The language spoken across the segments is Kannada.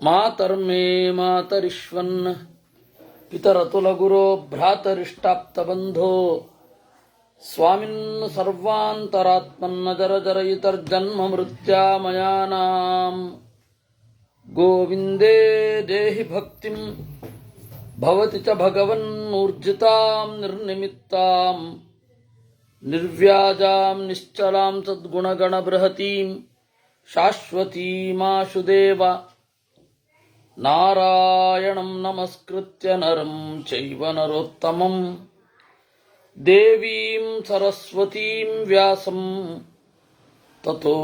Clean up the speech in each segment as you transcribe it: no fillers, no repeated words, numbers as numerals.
ಮಾತರ್ಮೇ ಮಾತರಿಶ್ವನ್ ಪಿತರತುಲಗುರೋ ಭ್ರಾತರಿಷ್ಟಾಪ್ತಬಂಧೋ ಸ್ವಾಮಿನ್ ಸರ್ವಾಂತರಾತ್ಮನ್ನ ಜರ ಜರಯಿತರ್ಜನ್ಮ ಮೃತ್ಯಾಮಯಾನಾಂ ಗೋವಿಂದೇ ದೇಹಿ ಭಕ್ತಿಂ ಭವತಿ ಚ ಭಗವನ್ನೂರ್ಜಿತಾಂ ನಿರ್ನಿಮಿತ್ತಾಂ ನಿರ್ವ್ಯಾಜಾಂ ನಿಶ್ಚಲಾಂ ಸದ್ಗುಣಗಣಬೃಹತೀಂ ಶಾಶ್ವತೀಮಾಶುದೇವ ನಾರಾಯಣಂ ನಮಸ್ಕೃತ್ಯ ನರಂ ಚೈವ ನರೋತ್ತಮಂ ದೇವೀಂ ಸರಸ್ವತೀಂ ವ್ಯಾಸಂ ತತೋ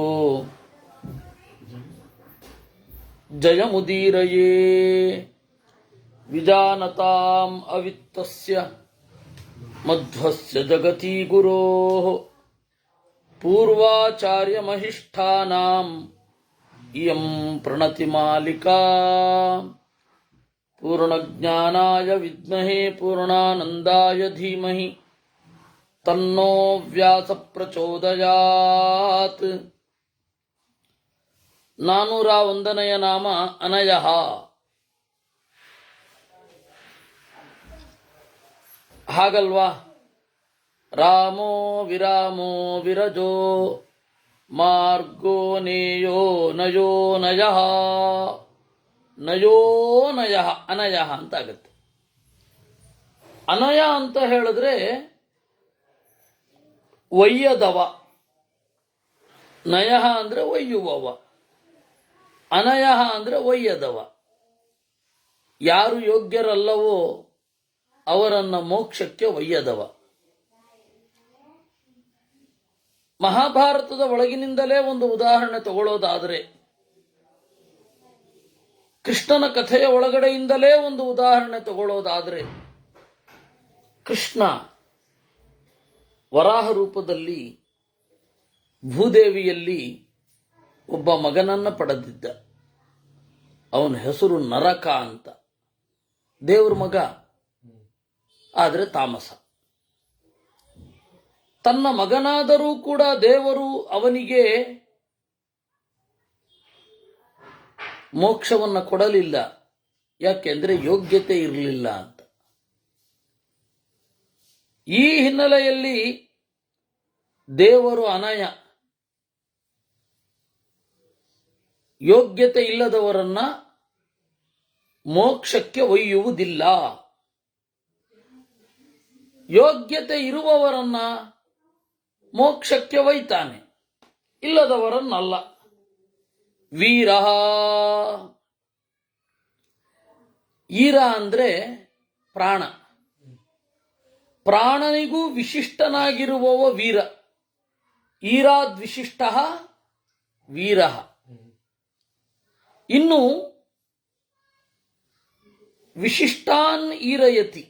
ಜಯಮುದೀರಯೇ ವಿಜಾನತಾಂ ಅವಿತ್ತಸ್ಯ ಮಧ್ವಸ್ಯ ಜಗತಿ ಗುರೋಃ ಪೂರ್ವಾಚಾರ್ಯಮಹಿಷ್ಠಾನಾಂ ಇಯಂ ಪ್ರಣತಿಮಾಲಿಕಾ ಪೂರ್ಣಜ್ಞಾನಾಯ ವಿದ್ಮಹೇ ಪೂರ್ಣಾನಂದಾಯ ಧೀಮಹಿ ತನ್ನೋ ವ್ಯಾಸ ಪ್ರಚೋದಯಾತ್. 401ನೆಯ ನಾಮ ಅನಯಃ. ಹಾಗಲ್ವಾ? ರಾಮೋ ವಿರಾಮೋ ವಿರಜೋ ಮಾರ್ಗೋ ನೇಯೋ ನಯೋ ನಯಃ ನಯೋ ನಯಃ ಅನಯಃ ಅಂತ ಆಗುತ್ತೆ. ಅನಯ ಅಂತ ಹೇಳಿದ್ರೆ ಒಯ್ಯದವ, ನಯಃ ಅಂದ್ರೆ ಒಯ್ಯುವವ, ಅನಯಃ ಅಂದ್ರೆ ಒಯ್ಯದವ. ಯಾರು ಯೋಗ್ಯರಲ್ಲವೋ ಅವರನ್ನ ಮೋಕ್ಷಕ್ಕೆ ಒಯ್ಯದವ. ಮಹಾಭಾರತದ ಒಳಗಿನಿಂದಲೇ ಒಂದು ಉದಾಹರಣೆ ತಗೊಳ್ಳೋದಾದರೆ, ಕೃಷ್ಣನ ಕಥೆಯ ಒಳಗಡೆಯಿಂದಲೇ ಒಂದು ಉದಾಹರಣೆ ತಗೊಳ್ಳೋದಾದರೆ, ಕೃಷ್ಣ ವರಾಹ ರೂಪದಲ್ಲಿ ಭೂದೇವಿಯಲ್ಲಿ ಒಬ್ಬ ಮಗನನ್ನ ಪಡೆದಿದ್ದ. ಅವನ ಹೆಸರು ನರಕ ಅಂತ. ದೇವ್ರ ಮಗ, ಆದರೆ ತಾಮಸ. ತನ್ನ ಮಗನಾದರೂ ಕೂಡ ದೇವರು ಅವನಿಗೆ ಮೋಕ್ಷವನ್ನು ಕೊಡಲಿಲ್ಲ. ಯಾಕೆಂದ್ರೆ ಯೋಗ್ಯತೆ ಇರಲಿಲ್ಲ ಅಂತ. ಈ ಹಿನ್ನೆಲೆಯಲ್ಲಿ ದೇವರು ಅನಯ, ಯೋಗ್ಯತೆ ಇಲ್ಲದವರನ್ನ ಮೋಕ್ಷಕ್ಕೆ ಒಯ್ಯುವುದಿಲ್ಲ. ಯೋಗ್ಯತೆ ಇರುವವರನ್ನ ಮೋಕ್ಷಕ್ಕೆ ಒಯ್ತಾನೆ, ಇಲ್ಲದವರನ್ನಲ್ಲ. ವೀರ, ಈರ ಅಂದ್ರೆ ಪ್ರಾಣ. ಪ್ರಾಣನಿಗೂ ವಿಶಿಷ್ಟನಾಗಿರುವವ ವೀರ. ಈರಾದ್ವಿಶಿಷ್ಟ ವೀರ. ಇನ್ನು ವಿಶಿಷ್ಟಾನ್ ಈರಯತಿ,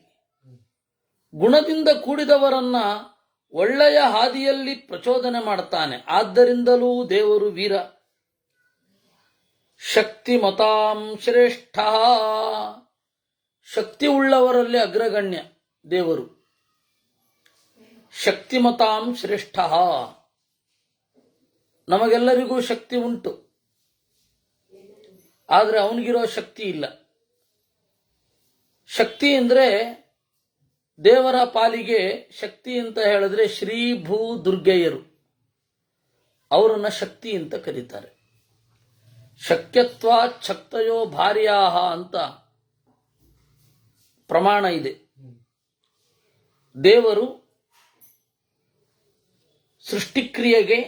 ಗುಣದಿಂದ ಕೂಡಿದವರನ್ನ ಒಳ್ಳೆಯ ಹಾದಿಯಲ್ಲಿ ಪ್ರಚೋದನೆ ಮಾಡ್ತಾನೆ. ಆದ್ದರಿಂದಲೂ ದೇವರು ವೀರ. ಶಕ್ತಿಮತಾಂ ಶ್ರೇಷ್ಠ, ಶಕ್ತಿ ಉಳ್ಳವರಲ್ಲಿ ಅಗ್ರಗಣ್ಯ ದೇವರು. ಶಕ್ತಿಮತಾಂ ಶ್ರೇಷ್ಠ. ನಮಗೆಲ್ಲರಿಗೂ ಶಕ್ತಿ ಉಂಟು, ಆದರೆ ಅವನಿಗಿರೋ ಶಕ್ತಿ ಇಲ್ಲ. ಶಕ್ತಿ ಅಂದ್ರೆ ದೇವರ ಪಾಲಿಗೆ ಶಕ್ತಿ ಅಂತ ಹೇಳಿದ್ರೆ ಶ್ರೀ ಭೂ ದುರ್ಗೆಯರು, ಅವರನ್ನ ಶಕ್ತಿ ಅಂತ ಕರೀತಾರೆ. ಶಕ್ಯತ್ವ ಶಕ್ತಯೋ ಭಾರ್ಯಾಹ ಅಂತ ಪ್ರಮಾಣ ಇದೆ. ದೇವರು ಸೃಷ್ಟಿಕ್ರಿಯೆಗೆ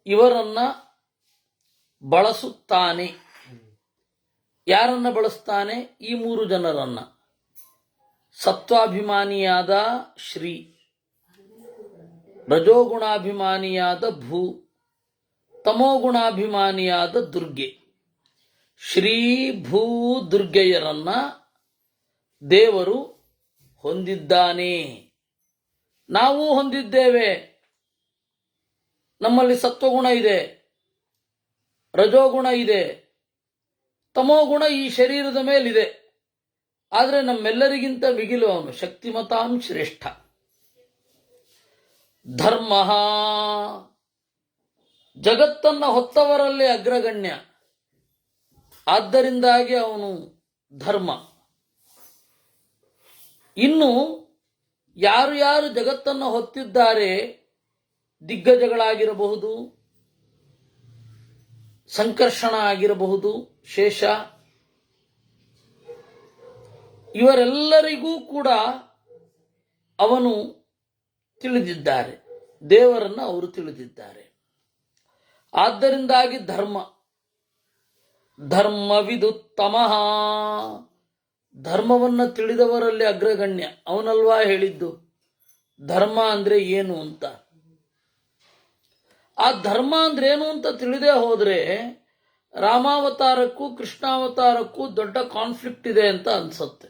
ಇವರನ್ನ ಬಳಸುತ್ತಾನೆ. ಯಾರನ್ನ ಬಳಸ್ತಾನೆ? ಈ 3 ಜನರನ್ನ. ಸತ್ವಾಭಿಮಾನಿಯಾದ ಶ್ರೀ, ರಜೋಗುಣಾಭಿಮಾನಿಯಾದ ಭೂ, ತಮೋಗುಣಾಭಿಮಾನಿಯಾದ ದುರ್ಗೆ. ಶ್ರೀ ಭೂ ದುರ್ಗೆಯರನ್ನ ದೇವರು ಹೊಂದಿದ್ದಾನೆ. ನಾವು ಹೊಂದಿದ್ದೇವೆ. ನಮ್ಮಲ್ಲಿ ಸತ್ವಗುಣ ಇದೆ, ರಜೋಗುಣ ಇದೆ, ತಮೋಗುಣ ಈ ಶರೀರದ ಮೇಲಿದೆ. ಆದರೆ ನಮ್ಮೆಲ್ಲರಿಗಿಂತ ಮಿಗಿಲು ಅವನು ಶಕ್ತಿಮತಾಂ ಶ್ರೇಷ್ಠ. ಧರ್ಮ, ಜಗತ್ತನ್ನ ಹೊತ್ತವರಲ್ಲಿ ಅಗ್ರಗಣ್ಯ. ಆದ್ದರಿಂದಾಗಿ ಅವನು ಧರ್ಮ. ಇನ್ನು ಯಾರು ಯಾರು ಜಗತ್ತನ್ನು ಹೊತ್ತಿದ್ದಾರೆ, ದಿಗ್ಗಜಗಳಾಗಿರಬಹುದು, ಸಂಕರ್ಷಣ ಆಗಿರಬಹುದು, ಶೇಷ, ಇವರೆಲ್ಲರಿಗೂ ಕೂಡ ಅವನು ತಿಳಿದಿದ್ದಾರೆ, ದೇವರನ್ನು ಅವರು ತಿಳಿದಿದ್ದಾರೆ. ಆದ್ದರಿಂದಾಗಿ ಧರ್ಮವಿದುತ್ತಮ, ಧರ್ಮವನ್ನು ತಿಳಿದವರಲ್ಲಿ ಅಗ್ರಗಣ್ಯ. ಅವನಲ್ವಾ ಹೇಳಿದ್ದು ಧರ್ಮ ಅಂದ್ರೆ ಏನು ಅಂತ. ಆ ಧರ್ಮ ಅಂದ್ರೆ ಏನು ಅಂತ ತಿಳಿದೇ ಹೋದ್ರೆ ರಾಮಾವತಾರಕ್ಕೂ ಕೃಷ್ಣಾವತಾರಕ್ಕೂ ದೊಡ್ಡ ಕಾನ್ಫ್ಲಿಕ್ಟ್ ಇದೆ ಅಂತ ಅನ್ಸುತ್ತೆ.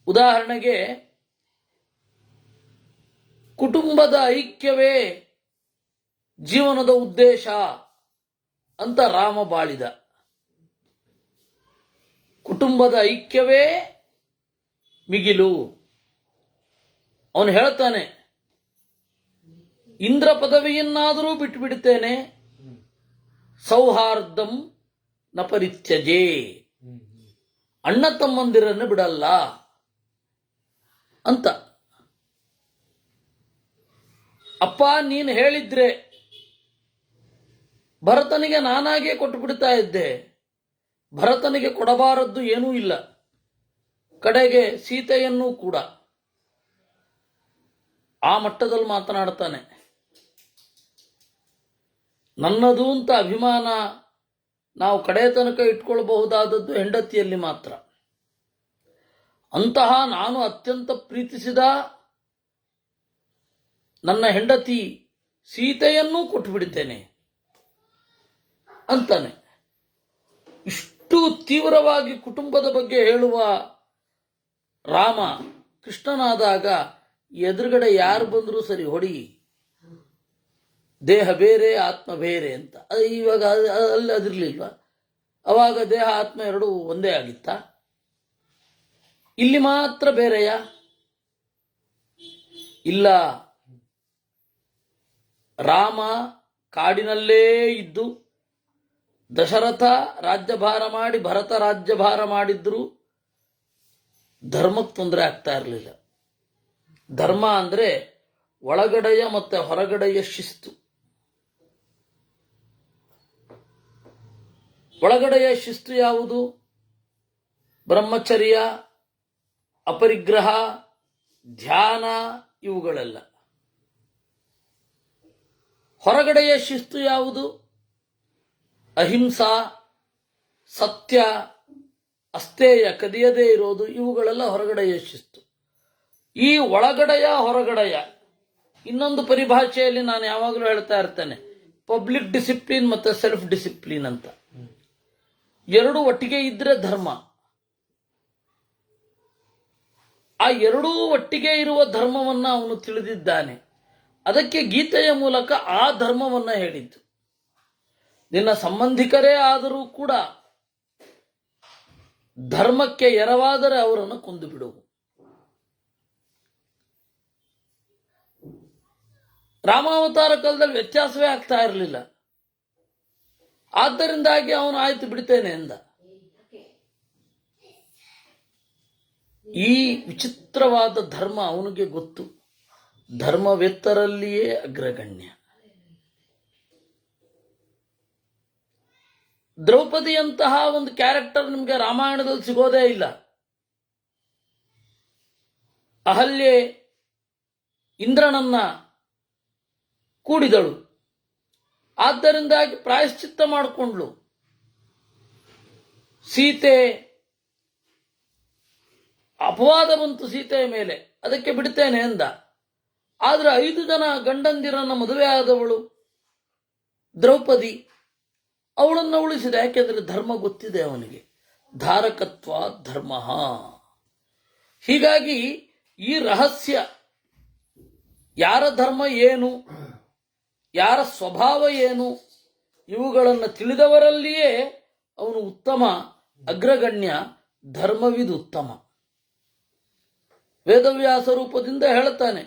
ಉದಾಹರಣೆಗೆ, ಕುಟುಂಬದ ಐಕ್ಯವೇ ಜೀವನದ ಉದ್ದೇಶ ಅಂತ ರಾಮ ಬಾಳಿದ. ಕುಟುಂಬದ ಐಕ್ಯವೇ ಮಿಗಿಲು. ಅವನು ಹೇಳ್ತಾನೆ, ಇಂದ್ರ ಪದವಿಯನ್ನಾದರೂ ಬಿಟ್ಟುಬಿಡ್ತೇನೆ, ಸೌಹಾರ್ದಂ ನ ಪರಿತ್ಯಜೆ, ಅಣ್ಣ ತಮ್ಮಂದಿರನ್ನು ಬಿಡಲ್ಲ ಅಂತ. ಅಪ್ಪ ನೀನು ಹೇಳಿದ್ರೆ ಭರತನಿಗೆ ನಾನಾಗೇ ಕೊಟ್ಟು ಬಿಡ್ತಾ ಇದ್ದೆ, ಭರತನಿಗೆ ಕೊಡಬಾರದ್ದು ಏನೂ ಇಲ್ಲ, ಕಡೆಗೆ ಸೀತೆಯನ್ನೂ ಕೂಡ. ಆ ಮಟ್ಟದಲ್ಲಿ ಮಾತನಾಡ್ತಾನೆ. ನನ್ನದು ಅಂತ ಅಭಿಮಾನ ನಾವು ಕಡೆ ತನಕ ಇಟ್ಕೊಳ್ಬಹುದಾದದ್ದು ಹೆಂಡತಿಯಲ್ಲಿ ಮಾತ್ರ. ಅಂತಹ ನಾನು ಅತ್ಯಂತ ಪ್ರೀತಿಸಿದ ನನ್ನ ಹೆಂಡತಿ ಸೀತೆಯನ್ನೂ ಕೊಟ್ಟು ಬಿಡ್ತೇನೆ ಅಂತಾನೆ. ಇಷ್ಟು ತೀವ್ರವಾಗಿ ಕುಟುಂಬದ ಬಗ್ಗೆ ಹೇಳುವ ರಾಮ ಕೃಷ್ಣನಾದಾಗ ಎದುರುಗಡೆ ಯಾರು ಬಂದರೂ ಸರಿ ಹೊಡಿ, ದೇಹ ಬೇರೆ ಆತ್ಮ ಬೇರೆ ಅಂತ. ಇವಾಗ ಅಲ್ಲಿ ಅದಿರ್ಲಿಲ್ವ? ಅವಾಗ ದೇಹ ಆತ್ಮ ಎರಡೂ ಒಂದೇ ಆಗಿತ್ತ? ಇಲ್ಲಿ ಮಾತ್ರ ಬೇರೆಯ? ಇಲ್ಲ. ರಾಮ ಕಾಡಿನಲ್ಲೇ ಇದ್ದು ದಶರಥ ರಾಜ್ಯಭಾರ ಮಾಡಿ ಭರತ ರಾಜ್ಯಭಾರ ಮಾಡಿದ್ರು ಧರ್ಮಕ್ಕೆ ತೊಂದರೆ ಆಗ್ತಾ ಇರಲಿಲ್ಲ. ಧರ್ಮ ಅಂದ್ರೆ ಒಳಗಡೆಯ ಮತ್ತೆ ಹೊರಗಡೆಯ ಶಿಸ್ತು. ಒಳಗಡೆಯ ಶಿಸ್ತು ಯಾವುದು? ಬ್ರಹ್ಮಚರ್ಯ, ಅಪರಿಗ್ರಹ, ಧ್ಯಾನ, ಇವುಗಳೆಲ್ಲ. ಹೊರಗಡೆಯ ಶಿಸ್ತು ಯಾವುದು? ಅಹಿಂಸಾ, ಸತ್ಯ, ಅಸ್ತೇಯ, ಕದಿಯದೇ ಇರೋದು, ಇವುಗಳೆಲ್ಲ ಹೊರಗಡೆಯ ಶಿಸ್ತು. ಈ ಒಳಗಡೆಯ ಹೊರಗಡೆಯ ಇನ್ನೊಂದು ಪರಿಭಾಷೆಯಲ್ಲಿ ನಾನು ಯಾವಾಗಲೂ ಹೇಳ್ತಾ ಇರ್ತೇನೆ, ಪಬ್ಲಿಕ್ ಡಿಸಿಪ್ಲಿನ್ ಮತ್ತೆ ಸೆಲ್ಫ್ ಡಿಸಿಪ್ಲಿನ್ ಅಂತ. ಎರಡು ಒಟ್ಟಿಗೆ ಇದ್ರೆ ಧರ್ಮ. ಆ ಎರಡೂ ಒಟ್ಟಿಗೆ ಇರುವ ಧರ್ಮವನ್ನ ಅವನು ತಿಳಿದಿದ್ದಾನೆ. ಅದಕ್ಕೆ ಗೀತೆಯ ಮೂಲಕ ಆ ಧರ್ಮವನ್ನ ಹೇಳಿದ್ದು. ನಿನ್ನ ಸಂಬಂಧಿಕರೇ ಆದರೂ ಕೂಡ ಧರ್ಮಕ್ಕೆ ಎರವಾದರೆ ಅವರನ್ನು ಕೊಂದು ಬಿಡು. ರಾಮಾವತಾರ ಕಾಲದಲ್ಲಿ ವ್ಯತ್ಯಾಸವೇ ಆಗ್ತಾ ಇರಲಿಲ್ಲ. ಆದ್ದರಿಂದಾಗಿ ಅವನು ಆಯ್ತು ಬಿಡ್ತೇನೆ ಎಂದ. ಈ ವಿಚಿತ್ರವಾದ ಧರ್ಮ ಅವನಿಗೆ ಗೊತ್ತು. ಧರ್ಮವೆತ್ತರಲ್ಲಿಯೇ ಅಗ್ರಗಣ್ಯ. ದ್ರೌಪದಿಯಂತಹ ಒಂದು ಕ್ಯಾರೆಕ್ಟರ್ ನಿಮಗೆ ರಾಮಾಯಣದಲ್ಲಿ ಸಿಗೋದೇ ಇಲ್ಲ. ಅಹಲ್ಯೆ ಇಂದ್ರನನ್ನ ಕೂಡಿದಳು, ಆದ್ದರಿಂದಾಗಿ ಪ್ರಾಯಶ್ಚಿತ್ತ ಮಾಡಿಕೊಂಡ್ಳು. ಸೀತೆ ಅಪವಾದ ಬಂತು ಸೀತೆಯ ಮೇಲೆ, ಅದಕ್ಕೆ ಬಿಡ್ತೇನೆ ಎಂದ. ಆದ್ರೆ 5 ಜನ ಗಂಡಂದಿರನ್ನ ಮದುವೆ ಆದವಳು ದ್ರೌಪದಿ, ಅವಳನ್ನು ಉಳಿಸಿದ. ಯಾಕೆಂದ್ರೆ ಧರ್ಮ ಗೊತ್ತಿದೆ ಅವನಿಗೆ. ಧಾರಕತ್ವ ಧರ್ಮ. ಹೀಗಾಗಿ ಈ ರಹಸ್ಯ, ಯಾರ ಧರ್ಮ ಏನು, ಯಾರ ಸ್ವಭಾವ ಏನು, ಇವುಗಳನ್ನು ತಿಳಿದವರಲ್ಲಿಯೇ ಅವನು ಉತ್ತಮ, ಅಗ್ರಗಣ್ಯ, ಧರ್ಮವಿದು ಉತ್ತಮ. ವೇದವ್ಯಾಸ ರೂಪದಿಂದ ಹೇಳ್ತಾನೆ,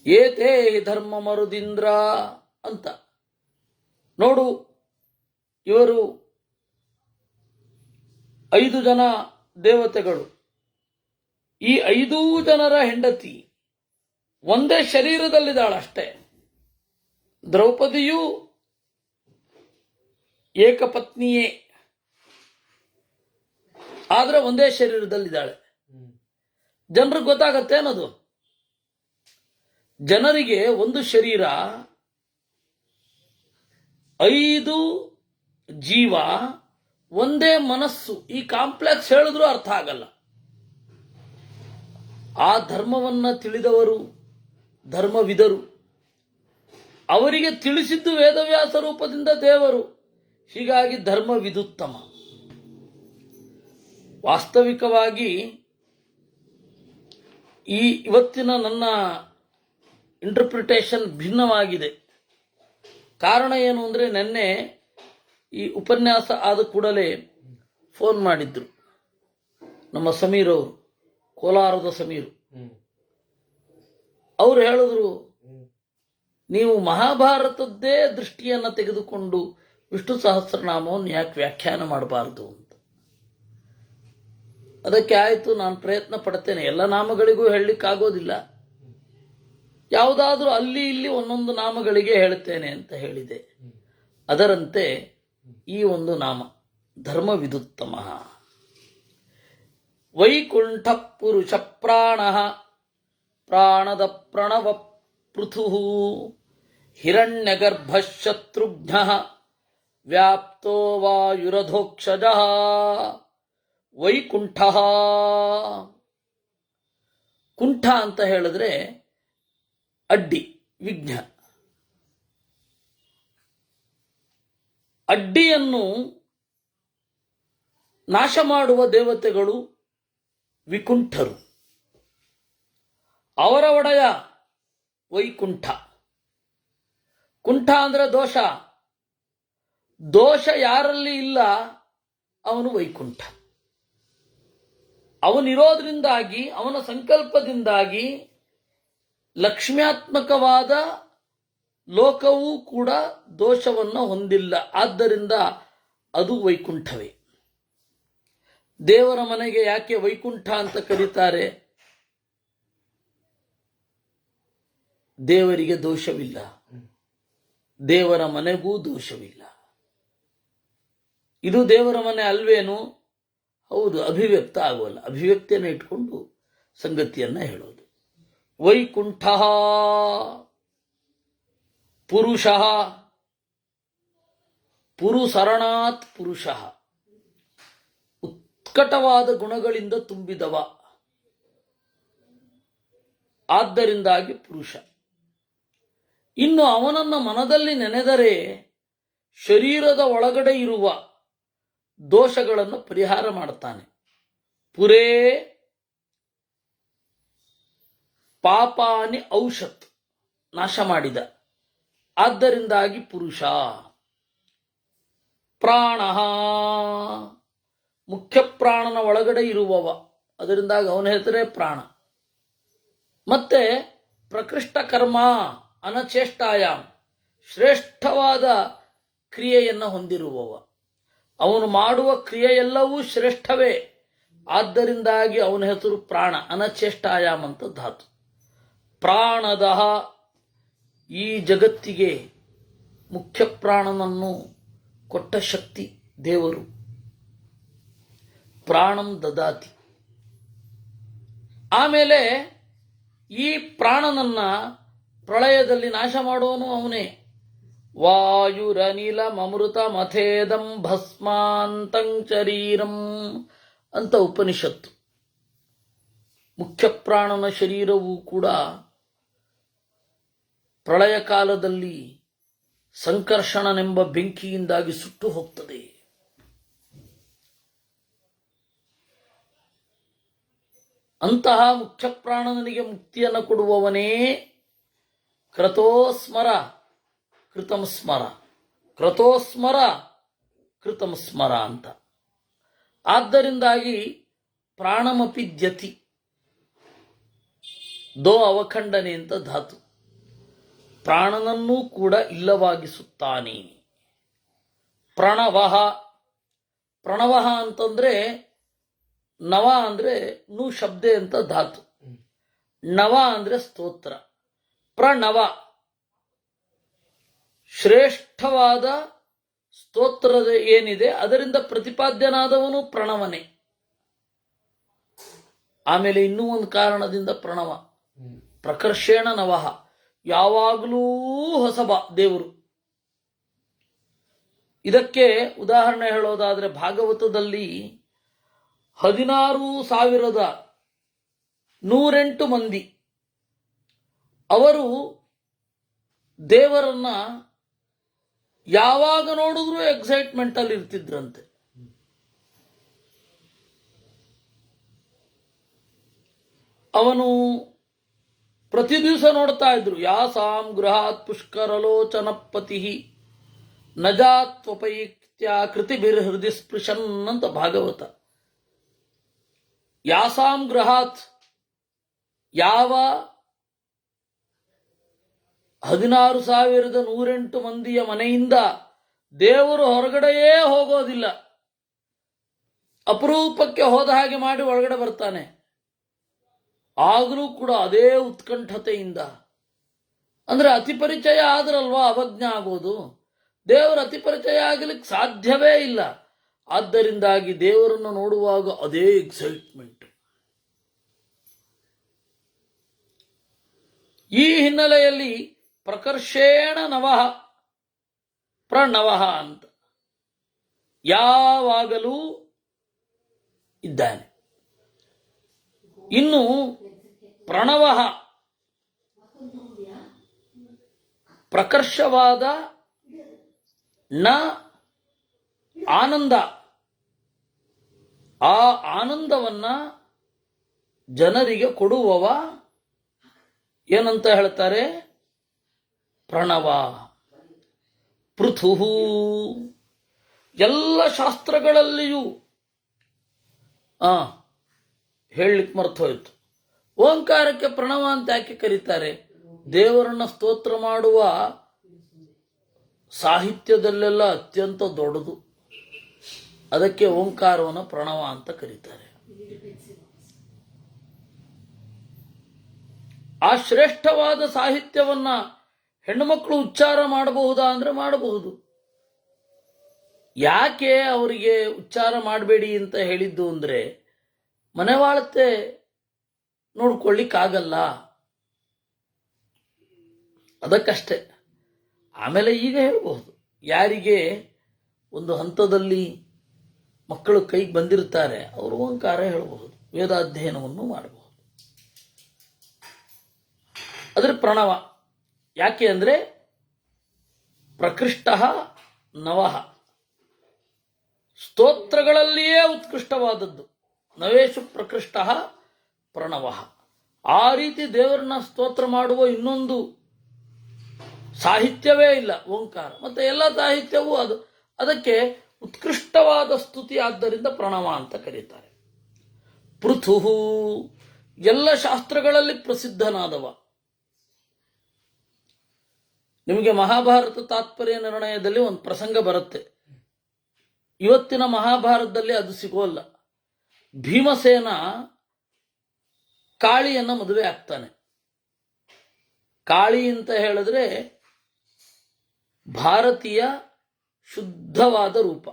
ಏತೇ ಧರ್ಮ ಮರುದಿಂದ್ರ ಅಂತ. ನೋಡು, ಇವರು 5 ಜನ ದೇವತೆಗಳು. ಈ 5 ಜನರ ಹೆಂಡತಿ ಒಂದೇ ಶರೀರದಲ್ಲಿದ್ದಾಳಷ್ಟೇ. ದ್ರೌಪದಿಯೂ ಏಕಪತ್ನಿಯೇ, ಆದ್ರೆ ಒಂದೇ ಶರೀರದಲ್ಲಿದ್ದಾಳೆ. ಜನರಿಗೆ ಗೊತ್ತಾಗತ್ತೆ ಅನ್ನೋದು. ಜನರಿಗೆ ಒಂದು ಶರೀರ, 5 ಜೀವ, ಒಂದೇ ಮನಸ್ಸು, ಈ ಕಾಂಪ್ಲೆಕ್ಸ್ ಹೇಳಿದ್ರೂ ಅರ್ಥ ಆಗಲ್ಲ. ಆ ಧರ್ಮವನ್ನ ತಿಳಿದವರು ಧರ್ಮವಿದರು. ಅವರಿಗೆ ತಿಳಿಸಿದ್ದು ವೇದವ್ಯಾಸ ರೂಪದಿಂದ ದೇವರು. ಹೀಗಾಗಿ ಧರ್ಮವಿದುತ್ತಮ. ವಾಸ್ತವಿಕವಾಗಿ ಇವತ್ತಿನ ನನ್ನ ಇಂಟರ್ಪ್ರಿಟೇಷನ್ ಭಿನ್ನವಾಗಿದೆ. ಕಾರಣ ಏನು ಅಂದರೆ, ನೆನ್ನೆ ಈ ಉಪನ್ಯಾಸ ಆದ ಕೂಡಲೇ ಫೋನ್ ಮಾಡಿದ್ರು ನಮ್ಮ ಸಮೀರ್ ಅವರು, ಕೋಲಾರದ ಸಮೀರು. ಅವರು ಹೇಳಿದ್ರು, ನೀವು ಮಹಾಭಾರತದ್ದೇ ದೃಷ್ಟಿಯನ್ನು ತೆಗೆದುಕೊಂಡು ವಿಷ್ಣು ಸಹಸ್ರನಾಮವನ್ನು ಯಾಕೆ ವ್ಯಾಖ್ಯಾನ ಮಾಡಬಾರದು ಅಂತ. ಅದಕ್ಕೆ ಆಯಿತು, ನಾನು ಪ್ರಯತ್ನ ಪಡ್ತೇನೆ. ಎಲ್ಲ ನಾಮಗಳಿಗೂ ಹೇಳಲಿಕ್ಕಾಗೋದಿಲ್ಲ, ಯಾವುದಾದ್ರೂ ಅಲ್ಲಿ ಇಲ್ಲಿ ಒಂದೊಂದು ನಾಮಗಳಿಗೆ ಹೇಳ್ತೇನೆ ಅಂತ ಹೇಳಿದೆ. ಅದರಂತೆ ಈ ಒಂದು ನಾಮ ಧರ್ಮವಿದುತ್ತಮ. ವೈಕುಂಠ ಪುರುಷ ಪ್ರಾಣ, ಪ್ರಾಣದ ಪ್ರಣವ ಪೃಥು, ಹಿರಣ್ಯಗರ್ಭ ಶತ್ರುಘ್ನ, ವ್ಯಾಪ್ತೋ ವಾಯುರಧೋಕ್ಷಜ. ವೈಕುಂಠ, ಕುಂಠ ಅಂತ ಹೇಳಿದ್ರೆ ಅಡ್ಡಿ, ವಿಘ್ನ. ಅಡ್ಡಿಯನ್ನು ನಾಶ ಮಾಡುವ ದೇವತೆಗಳು ವಿಕುಂಠರು. ಅವರ ಒಡೆಯ ವೈಕುಂಠ. ಕುಂಠ ಅಂದ್ರೆ ದೋಷ. ದೋಷ ಯಾರಲ್ಲಿ ಇಲ್ಲ ಅವನು ವೈಕುಂಠ. ಅವನಿರೋದ್ರಿಂದಾಗಿ, ಅವನ ಸಂಕಲ್ಪದಿಂದಾಗಿ ಲಕ್ಷ್ಮ್ಯಾತ್ಮಕವಾದ ಲೋಕವೂ ಕೂಡ ದೋಷವನ್ನು ಹೊಂದಿಲ್ಲ. ಆದ್ದರಿಂದ ಅದು ವೈಕುಂಠವೇ. ದೇವರ ಮನೆಗೆ ಯಾಕೆ ವೈಕುಂಠ ಅಂತ ಕರೀತಾರೆ? ದೇವರಿಗೆ ದೋಷವಿಲ್ಲ, ದೇವರ ಮನೆಗೂ ದೋಷವಿಲ್ಲ. ಇದು ದೇವರ ಮನೆ ಅಲ್ವೇನು? ಹೌದು, ಅಭಿವ್ಯಕ್ತ ಆಗೋಲ್ಲ. ಅಭಿವ್ಯಕ್ತಿಯನ್ನು ಇಟ್ಕೊಂಡು ಸಂಗತಿಯನ್ನ ಹೇಳೋದು. ವೈಕುಂಠ ಪುರುಷ, ಪುರುಸರಣಾತ್ ಪುರುಷ, ಉತ್ಕಟವಾದ ಗುಣಗಳಿಂದ ತುಂಬಿದವ. ಆದ್ದರಿಂದಾಗಿ ಪುರುಷ. ಇನ್ನು ಅವನನ್ನ ಮನದಲ್ಲಿ ನೆನೆದರೆ ಶರೀರದ ಒಳಗಡೆ ಇರುವ ದೋಷಗಳನ್ನು ಪರಿಹಾರ ಮಾಡುತ್ತಾನೆ. ಪುರೇ ಪಾಪಾನಿ ಔಷತ್, ನಾಶ ಮಾಡಿದ. ಆದ್ದರಿಂದಾಗಿ ಪುರುಷ. ಪ್ರಾಣ, ಮುಖ್ಯ ಪ್ರಾಣನ ಒಳಗಡೆ ಇರುವವ, ಅದರಿಂದಾಗಿ ಅವನ ಹೆಸರೇ ಪ್ರಾಣ. ಮತ್ತೆ ಪ್ರಕೃಷ್ಟ ಕರ್ಮ ಅನಚೇಷ್ಟಾಯಾಮ್, ಶ್ರೇಷ್ಠವಾದ ಕ್ರಿಯೆಯನ್ನು ಹೊಂದಿರುವವ. ಅವನು ಮಾಡುವ ಕ್ರಿಯೆಯೆಲ್ಲವೂ ಶ್ರೇಷ್ಠವೇ. ಆದ್ದರಿಂದಾಗಿ ಅವನ ಹೆಸರು ಪ್ರಾಣ. ಅನಚೇಷ್ಟಾಯಾಮ್ ಅಂತ ಧಾತು. ಪ್ರಾಣದ, ಈ ಜಗತ್ತಿಗೆ ಮುಖ್ಯ ಪ್ರಾಣನನ್ನು ಕೊಟ್ಟ ಶಕ್ತಿ ದೇವರು. ಪ್ರಾಣಂ ದದಾತಿ. ಆಮೇಲೆ ಈ ಪ್ರಾಣನನ್ನ ಪ್ರಳಯದಲ್ಲಿ ನಾಶ ಮಾಡುವನು ಅವನೇ. ವಾಯುರನಿಲ ಮಮೃತ ಮಥೇದಂ ಭಸ್ಮಾಂತಂ ಶರೀರಂ ಅಂತ ಉಪನಿಷತ್ತು. ಮುಖ್ಯ ಪ್ರಾಣನ ಶರೀರವೂ ಕೂಡ ಪ್ರಳಯ ಕಾಲದಲ್ಲಿ ಸಂಕರ್ಷಣನೆಂಬ ಬೆಂಕಿಯಿಂದಾಗಿ ಸುಟ್ಟು ಹೋಗ್ತದೆ. ಅಂತಹ ಮುಖ್ಯ ಪ್ರಾಣನಿಗೆ ಮುಕ್ತಿಯನ್ನು ಕೊಡುವವನೇ ಕ್ರತೋಸ್ಮರ ಕೃತಂ ಸ್ಮರ, ಕ್ರತೋಸ್ಮರ ಕೃತಂ ಸ್ಮರ ಅಂತ. ಆದ್ದರಿಂದಾಗಿ ಪ್ರಾಣಮಪಿ ದ್ಯತಿ, ದೋ ಅವಖಂಡನೆ ಅಂತ ಧಾತು. ಪ್ರಾಣನನ್ನೂ ಕೂಡ ಇಲ್ಲವಾಗಿಸುತ್ತಾನೆ. ಪ್ರಣವಃ. ಪ್ರಣವಃ ಅಂತಂದ್ರೆ ನವ ಅಂದ್ರೆ ನು ಶಬ್ದೆ ಅಂತ ಧಾತು, ನವ ಅಂದ್ರೆ ಸ್ತೋತ್ರ. ಪ್ರಣವ ಶ್ರೇಷ್ಠವಾದ ಸ್ತೋತ್ರದ ಏನಿದೆ ಅದರಿಂದ ಪ್ರತಿಪಾದ್ಯನಾದವನು ಪ್ರಣವನೇ. ಆಮೇಲೆ ಇನ್ನೂ ಒಂದು ಕಾರಣದಿಂದ ಪ್ರಣವ, ಪ್ರಕರ್ಷೇಣ ನವಃ, ಯಾವಾಗಲೂ ಹೊಸಬ ದೇವರು. ಇದಕ್ಕೆ ಉದಾಹರಣೆ ಹೇಳೋದಾದ್ರೆ ಭಾಗವತದಲ್ಲಿ 16,108 ಮಂದಿ ಅವರು ದೇವರನ್ನ ಯಾವಾಗ ನೋಡಿದ್ರೂ ಎಕ್ಸೈಟ್ಮೆಂಟ್ ಅಲ್ಲಿ ಇರ್ತಿದ್ರಂತೆ. ಅವನು ಪ್ರತಿ ದಿವಸ ನೋಡ್ತಾ ಇದ್ರು. ಯಾಸಾಂ ಗೃಹಾತ್ ಪುಷ್ಕರಲೋಚನಪತಿ ನಜಾತ್ವಪೈಕ್ತ್ಯ ಕೃತಿಭಿರ್ ಹೃದಯ ಸ್ಪೃಶನ್ ಅಂತ ಭಾಗವತ. ಯಾಸಾಂ ಗೃಹಾತ್, ಯಾವ 16,108 ಮಂದಿಯ ಮನೆಯಿಂದ ದೇವರು ಹೊರಗಡೆಯೇ ಹೋಗೋದಿಲ್ಲ, ಅಪರೂಪಕ್ಕೆ ಹೋದ ಹಾಗೆ ಮಾಡಿ ಒಳಗಡೆ ಬರ್ತಾನೆ. ಆಗಲೂ ಕೂಡ ಅದೇ ಉತ್ಕಂಠತೆಯಿಂದ, ಅಂದ್ರೆ ಅತಿ ಪರಿಚಯ ಆದ್ರಲ್ವಾ ಅವಜ್ಞೆ ಆಗೋದು. ದೇವರ ಅತಿ ಪರಿಚಯ ಆಗಲಿಕ್ಕೆ ಸಾಧ್ಯವೇ ಇಲ್ಲ. ಆದ್ದರಿಂದಾಗಿ ದೇವರನ್ನು ನೋಡುವಾಗ ಅದೇ ಎಕ್ಸೈಟ್ಮೆಂಟ್. ಈ ಹಿನ್ನೆಲೆಯಲ್ಲಿ ಪ್ರಕರ್ಷೇಣ ನವಃ ಪ್ರಣವಃ ಅಂತ ಯಾವಾಗಲೂ ಇದ್ದಾನೆ. ಇನ್ನು ಪ್ರಣವಃ ಪ್ರಕರ್ಷವಾದ ನ ಆನಂದ, ಆ ಆನಂದವನ್ನ ಜನರಿಗೆ ಕೊಡುವವ ಏನಂತ ಹೇಳ್ತಾರೆ? ಪ್ರಣವ. ಪೃಥುಃ, ಎಲ್ಲ ಶಾಸ್ತ್ರಗಳಲ್ಲಿಯೂ ಹೇಳಲಿಕ್ಕೆ ಮರ್ತೋಯ್ತು. ಓಂಕಾರಕ್ಕೆ ಪ್ರಣವ ಅಂತ ಯಾಕೆ ಕರೀತಾರೆ? ದೇವರನ್ನ ಸ್ತೋತ್ರ ಮಾಡುವ ಸಾಹಿತ್ಯದಲ್ಲೆಲ್ಲ ಅತ್ಯಂತ ದೊಡ್ಡದು. ಅದಕ್ಕೆ ಓಂಕಾರವನ್ನು ಪ್ರಣವ ಅಂತ ಕರೀತಾರೆ. ಆ ಶ್ರೇಷ್ಠವಾದ ಸಾಹಿತ್ಯವನ್ನ ಹೆಣ್ಣುಮಕ್ಕಳು ಉಚ್ಚಾರ ಮಾಡಬಹುದಾ ಅಂದ್ರೆ ಮಾಡಬಹುದು. ಯಾಕೆ ಅವರಿಗೆ ಉಚ್ಚಾರ ಮಾಡಬೇಡಿ ಅಂತ ಹೇಳಿದ್ದು ಅಂದ್ರೆ ಮನೆವಾಳತೆ ನೋಡ್ಕೊಳ್ಳಿಕ್ಕಾಗಲ್ಲ, ಅದಕ್ಕಷ್ಟೇ. ಆಮೇಲೆ ಈಗ ಹೇಳಬಹುದು, ಯಾರಿಗೆ ಒಂದು ಹಂತದಲ್ಲಿ ಮಕ್ಕಳು ಕೈಗೆ ಬಂದಿರ್ತಾರೆ ಅವರು ಓಂಕಾರ ಹೇಳಬಹುದು, ವೇದಾಧ್ಯಯನವನ್ನು ಮಾಡಬಹುದು. ಅದ್ರ ಪ್ರಣವ ಯಾಕೆ ಅಂದ್ರೆ ಪ್ರಕೃಷ್ಟ ನವಃ, ಸ್ತೋತ್ರಗಳಲ್ಲಿಯೇ ಉತ್ಕೃಷ್ಟವಾದದ್ದು. ನವೇಶು ಪ್ರಕೃಷ್ಟ ಪ್ರಣವ. ಆ ರೀತಿ ದೇವರನ್ನ ಸ್ತೋತ್ರ ಮಾಡುವ ಇನ್ನೊಂದು ಸಾಹಿತ್ಯವೇ ಇಲ್ಲ ಓಂಕಾರ. ಮತ್ತೆ ಎಲ್ಲ ಸಾಹಿತ್ಯವೂ ಅದಕ್ಕೆ ಉತ್ಕೃಷ್ಟವಾದ ಸ್ತುತಿ, ಆದ್ದರಿಂದ ಪ್ರಣವ ಅಂತ ಕರೀತಾರೆ. ಪೃಥುಃ, ಎಲ್ಲ ಶಾಸ್ತ್ರಗಳಲ್ಲಿ ಪ್ರಸಿದ್ಧನಾದವ. ನಿಮಗೆ ಮಹಾಭಾರತ ತಾತ್ಪರ್ಯ ನಿರ್ಣಯದಲ್ಲಿ ಒಂದು ಪ್ರಸಂಗ ಬರುತ್ತೆ. ಇವತ್ತಿನ ಮಹಾಭಾರತದಲ್ಲಿ ಅದು ಸಿಗೋಲ್ಲ. ಭೀಮಸೇನ ಕಾಳಿಯನ್ನ ಮದುವೆ ಆಗ್ತಾನೆ. ಕಾಳಿ ಅಂತ ಹೇಳಿದ್ರೆ ಭಾರತೀಯ ಶುದ್ಧವಾದ ರೂಪ.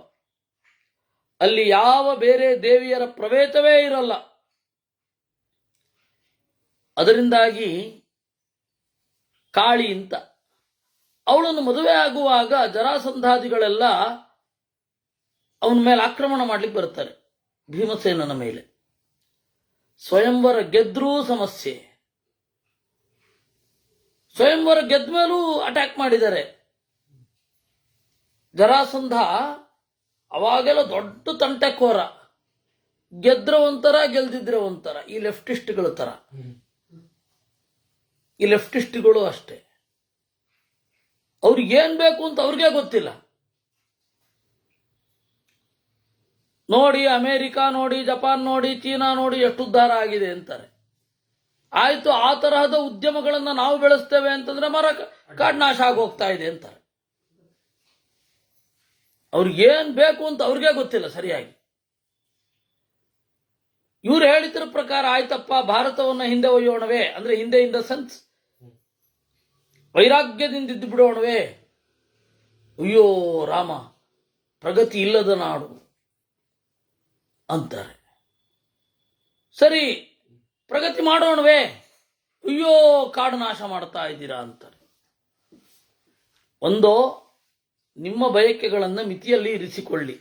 ಅಲ್ಲಿ ಯಾವ ಬೇರೆ ದೇವಿಯರ ಪ್ರವೇಶವೇ ಇರಲ್ಲ. ಅದರಿಂದಾಗಿ ಕಾಳಿ ಅಂತ ಅವಳನ್ನು ಮದುವೆ ಆಗುವಾಗ ಜರಾಸಂಧಾದಿಗಳೆಲ್ಲ ಅವನ ಮೇಲೆ ಆಕ್ರಮಣ ಮಾಡ್ಲಿಕ್ಕೆ ಬರ್ತಾರೆ, ಭೀಮಸೇನನ ಮೇಲೆ. ಸ್ವಯಂವರ ಗೆದ್ರೂ ಸಮಸ್ಯೆ, ಸ್ವಯಂವರ ಗೆದ್ದ ಮೇಲೂ ಅಟ್ಯಾಕ್ ಮಾಡಿದ್ದಾರೆ. ಜರಾಸಂಧ ಅವಾಗೆಲ್ಲ ದೊಡ್ಡ ತಂಟೆಕೋರ, ಗೆದ್ರ ಒಂಥರ ಗೆಲ್ದಿದ್ರೆ ಒಂಥರ. ಈ ಲೆಫ್ಟಿಸ್ಟ್ಗಳ ತರ. ಈ ಲೆಫ್ಟಿಸ್ಟ್ಗಳು ಅಷ್ಟೇ, ಅವ್ರಿಗೇನ್ ಬೇಕು ಅಂತ ಅವ್ರಿಗೆ ಗೊತ್ತಿಲ್ಲ. ನೋಡಿ ಅಮೇರಿಕಾ ನೋಡಿ, ಜಪಾನ್ ನೋಡಿ, ಚೀನಾ ನೋಡಿ ಎಷ್ಟು ಉದ್ಧಾರ ಆಗಿದೆ ಅಂತಾರೆ. ಆಯ್ತು, ಆ ತರಹದ ಉದ್ಯಮಗಳನ್ನ ನಾವು ಬೆಳೆಸ್ತೇವೆ ಅಂತಂದ್ರೆ ಮರ ಕಾಡ್ ನಾಶ ಆಗೋಗ್ತಾ ಇದೆ ಅಂತಾರೆ. ಅವ್ರಿಗೇನ್ ಬೇಕು ಅಂತ ಅವ್ರಿಗೇ ಗೊತ್ತಿಲ್ಲ ಸರಿಯಾಗಿ. ಇವ್ರು ಹೇಳಿದ್ರ ಪ್ರಕಾರ ಆಯ್ತಪ್ಪ ಭಾರತವನ್ನ ಹಿಂದೆ ಒಯ್ಯೋಣವೇ, ಅಂದ್ರೆ ಹಿಂದೆ ಇನ್ ದ ಸೆನ್ಸ್ ವೈರಾಗ್ಯದಿಂದ ಇದ್ದು ಬಿಡೋಣವೇ. ಅಯ್ಯೋ ರಾಮ, ಪ್ರಗತಿ ಇಲ್ಲದ ನಾಡು ಅಂತಾರೆ. ಸರಿ, ಪ್ರಗತಿ ಮಾಡೋಣವೇ, ಅಯ್ಯೋ ಕಾಡು ನಾಶ ಮಾಡ್ತಾ ಇದ್ದೀರಾ ಅಂತಾರೆ. ಒಂದೋ ನಿಮ್ಮ ಬಯಕೆಗಳನ್ನು ಮಿತಿಯಲ್ಲಿ ಇರಿಸಿಕೊಳ್ಳಿ.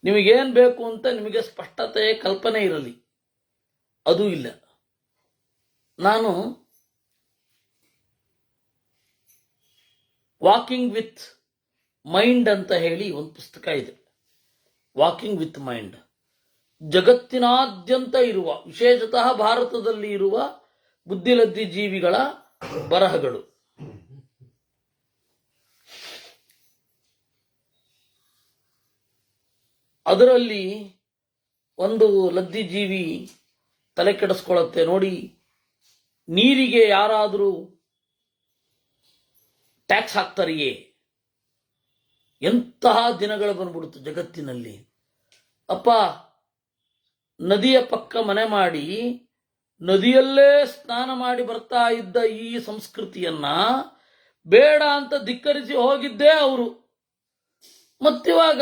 ನಿಮಗೇನ್ ಬೇಕು ಅಂತ ನಿಮಗೆ ಸ್ಪಷ್ಟತೆ ಕಲ್ಪನೆ ಇರಲಿ. ಅದು ಇಲ್ಲ. ನಾನು ವಾಕಿಂಗ್ ವಿತ್ ಮೈಂಡ್ ಅಂತ ಹೇಳಿ ಒಂದು ಪುಸ್ತಕ ಇದೆ. ವಾಕಿಂಗ್ ವಿತ್ ಮೈಂಡ್ ಜಗತ್ತಿನಾದ್ಯಂತ ಇರುವ, ವಿಶೇಷತಃ ಭಾರತದಲ್ಲಿ ಇರುವ ಬುದ್ಧಿಲದ್ದಿ ಜೀವಿಗಳ ಬರಹಗಳು. ಅದರಲ್ಲಿ ಒಂದು ಲದ್ದಿ ಜೀವಿ ತಲೆ ಕೆಡಿಸ್ಕೊಳ್ಳುತ್ತೆ. ನೋಡಿ, ನೀರಿಗೆ ಯಾರಾದರೂ ಟ್ಯಾಕ್ಸ್ ಹಾಕ್ತಾರೆಯೇ? ಎಂತಹ ದಿನಗಳು ಬಂದ್ಬಿಡುತ್ತೆ ಜಗತ್ತಿನಲ್ಲಿ. ಅಪ್ಪ, ನದಿಯ ಪಕ್ಕ ಮನೆ ಮಾಡಿ ನದಿಯಲ್ಲೇ ಸ್ನಾನ ಮಾಡಿ ಬರ್ತಾ ಇದ್ದ ಈ ಸಂಸ್ಕೃತಿಯನ್ನ ಬೇಡ ಅಂತ ಧಿಕ್ಕರಿಸಿ ಹೋಗಿದ್ದೇ ಅವರು. ಮತ್ತಿವಾಗ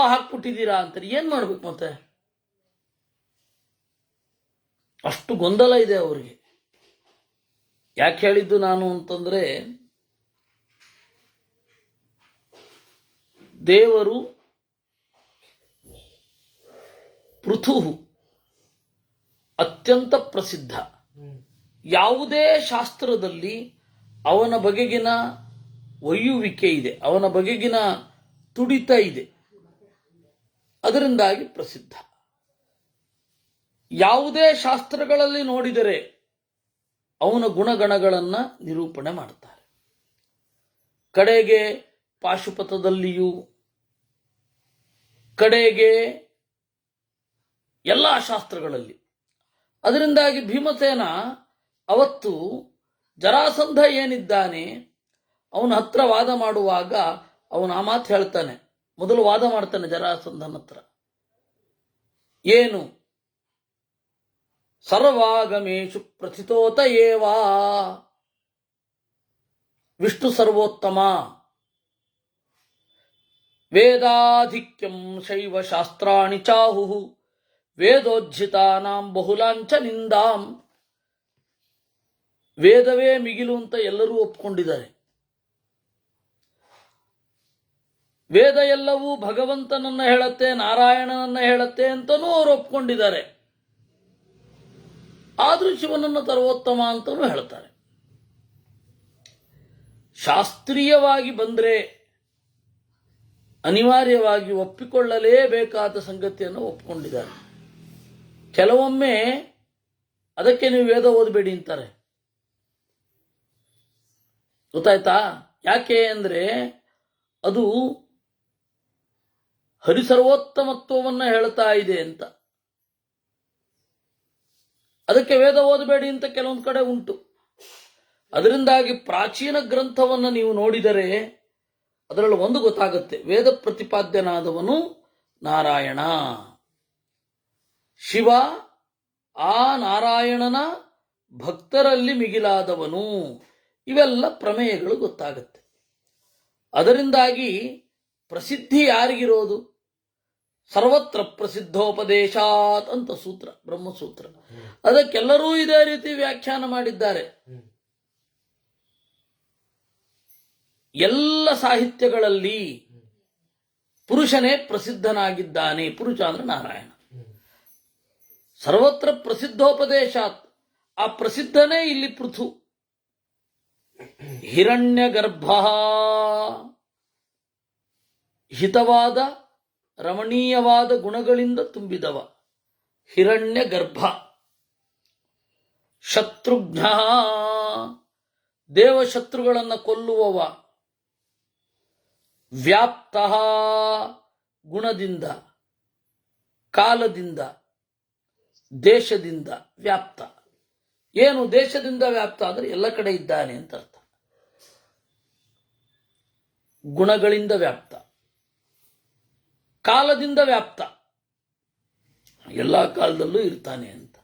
ಹಾಕ್ಬಿಟ್ಟಿದ್ದೀರಾ ಅಂತಾರೆ. ಏನ್ ಮಾಡ್ಬೇಕು ಮತ್ತೆ? ಅಷ್ಟು ಗೊಂದಲ ಇದೆ ಅವರಿಗೆ. ಯಾಕೆ ಹೇಳಿದ್ದು ನಾನು ಅಂತಂದ್ರೆ, ದೇವರು ಪೃಥು ಅತ್ಯಂತ ಪ್ರಸಿದ್ಧ. ಯಾವುದೇ ಶಾಸ್ತ್ರದಲ್ಲಿ ಅವನ ಬಗೆಗಿನ ಒಯ್ಯುವಿಕೆ ಇದೆ, ಅವನ ಬಗೆಗಿನ ತುಡಿತ ಇದೆ. ಅದರಿಂದಾಗಿ ಪ್ರಸಿದ್ಧ. ಯಾವುದೇ ಶಾಸ್ತ್ರಗಳಲ್ಲಿ ನೋಡಿದರೆ ಅವನ ಗುಣಗಣಗಳನ್ನು ನಿರೂಪಣೆ ಮಾಡ್ತಾರೆ. ಕಡೆಗೆ ಪಾಶುಪತದಲ್ಲಿಯೂ, ಕಡೆಗೆ ಎಲ್ಲ ಶಾಸ್ತ್ರಗಳಲ್ಲಿ. ಅದರಿಂದಾಗಿ ಭೀಮಸೇನ ಅವತ್ತು ಜರಾಸಂಧ ಏನಿದ್ದಾನೆ ಅವನ ಹತ್ರ ವಾದ ಮಾಡುವಾಗ ಅವನು ಆ ಮಾತು ಹೇಳ್ತಾನೆ. ಮೊದಲು ವಾದ ಮಾಡ್ತಾನೆ ಜರಾಸಂಧನ ಹತ್ರ. ಏನು? ಸರ್ವಾಗಮೇಶು ಪ್ರಥಿತೋತ ಏವಾ ವಿಷ್ಣು ಸರ್ವೋತ್ತಮ, ವೇದಾಧಿಕ್ಯಂ ಶೈವ ಶಾಸ್ತ್ರಾಣಿ ಚಾಹು ವೇದೋಜ್ಜಿತಾನಾಂ ಬಹುಲಾಂಚ ನಿಂದಾಂ. ವೇದವೇ ಮಿಗಿಲು ಅಂತ ಎಲ್ಲರೂ ಒಪ್ಕೊಂಡಿದ್ದಾರೆ. ವೇದ ಎಲ್ಲವೂ ಭಗವಂತನನ್ನ ಹೇಳುತ್ತೆ, ನಾರಾಯಣನನ್ನ ಹೇಳುತ್ತೆ ಅಂತನೂ ಅವರು ಒಪ್ಕೊಂಡಿದ್ದಾರೆ. ಆದ್ರೂ ಶಿವನನ್ನು ಸರ್ವೋತ್ತಮ ಅಂತನೂ ಹೇಳ್ತಾರೆ. ಶಾಸ್ತ್ರೀಯವಾಗಿ ಬಂದ್ರೆ ಅನಿವಾರ್ಯವಾಗಿ ಒಪ್ಪಿಕೊಳ್ಳಲೇಬೇಕಾದ ಸಂಗತಿಯನ್ನು ಒಪ್ಪಿಕೊಂಡಿದ್ದಾರೆ. ಕೆಲವೊಮ್ಮೆ ಅದಕ್ಕೆ ನೀವು ವೇದ ಓದಬೇಡಿ ಅಂತಾರೆ. ಗೊತ್ತಾಯ್ತಾ? ಯಾಕೆ ಅಂದ್ರೆ ಅದು ಹರಿಸರ್ವೋತ್ತಮತ್ವವನ್ನು ಹೇಳ್ತಾ ಇದೆ ಅಂತ. ಅದಕ್ಕೆ ವೇದ ಓದಬೇಡಿ ಅಂತ ಕೆಲವೊಂದು ಕಡೆ ಉಂಟು. ಅದರಿಂದಾಗಿ ಪ್ರಾಚೀನ ಗ್ರಂಥವನ್ನು ನೀವು ನೋಡಿದರೆ ಅದರಲ್ಲಿ ಒಂದು ಗೊತ್ತಾಗುತ್ತೆ. ವೇದ ಪ್ರತಿಪಾದ್ಯನಾದವನು ನಾರಾಯಣ, ಶಿವ ಆ ನಾರಾಯಣನ ಭಕ್ತರಲ್ಲಿ ಮಿಗಿಲಾದವನು. ಇವೆಲ್ಲ ಪ್ರಮೇಯಗಳು ಗೊತ್ತಾಗುತ್ತೆ. ಅದರಿಂದಾಗಿ ಪ್ರಸಿದ್ಧಿ ಯಾರಿಗಿರೋದು? ಸರ್ವತ್ರ ಪ್ರಸಿದ್ಧೋಪದೇಶಾತ್ ಅಂತ ಸೂತ್ರ, ಬ್ರಹ್ಮಸೂತ್ರ. ಅದಕ್ಕೆಲ್ಲರೂ ಇದೇ ರೀತಿ ವ್ಯಾಖ್ಯಾನ ಮಾಡಿದ್ದಾರೆ. ಎಲ್ಲ ಸಾಹಿತ್ಯಗಳಲ್ಲಿ ಪುರುಷನೇ ಪ್ರಸಿದ್ಧನಾಗಿದ್ದಾನೆ. ಪುರುಷ ಅಂದ್ರೆ ನಾರಾಯಣ. ಸರ್ವತ್ರ ಪ್ರಸಿದ್ಧೋಪದೇಶಾತ್, ಆ ಪ್ರಸಿದ್ಧನೇ ಇಲ್ಲಿ ಪೃಥು. ಹಿರಣ್ಯ ಗರ್ಭ, ಹಿತವಾದ ರಮಣೀಯವಾದ ಗುಣಗಳಿಂದ ತುಂಬಿದವ ಹಿರಣ್ಯ ಗರ್ಭ. ಶತ್ರುಘ್ನ, ದೇವಶತ್ರುಗಳನ್ನು ಕೊಲ್ಲುವವ. ವ್ಯಾಪ್ತ, ಗುಣದಿಂದ, ಕಾಲದಿಂದ, ದೇಶದಿಂದ ವ್ಯಾಪ್ತ. ಏನು ದೇಶದಿಂದ ವ್ಯಾಪ್ತ ಅಂದ್ರೆ ಎಲ್ಲ ಕಡೆ ಇದ್ದಾನೆ ಅಂತ ಅರ್ಥ. ಗುಣಗಳಿಂದ ವ್ಯಾಪ್ತ, ಕಾಲದಿಂದ ವ್ಯಾಪ್ತ, ಎಲ್ಲ ಕಾಲದಲ್ಲೂ ಇರ್ತಾನೆ ಅಂತ.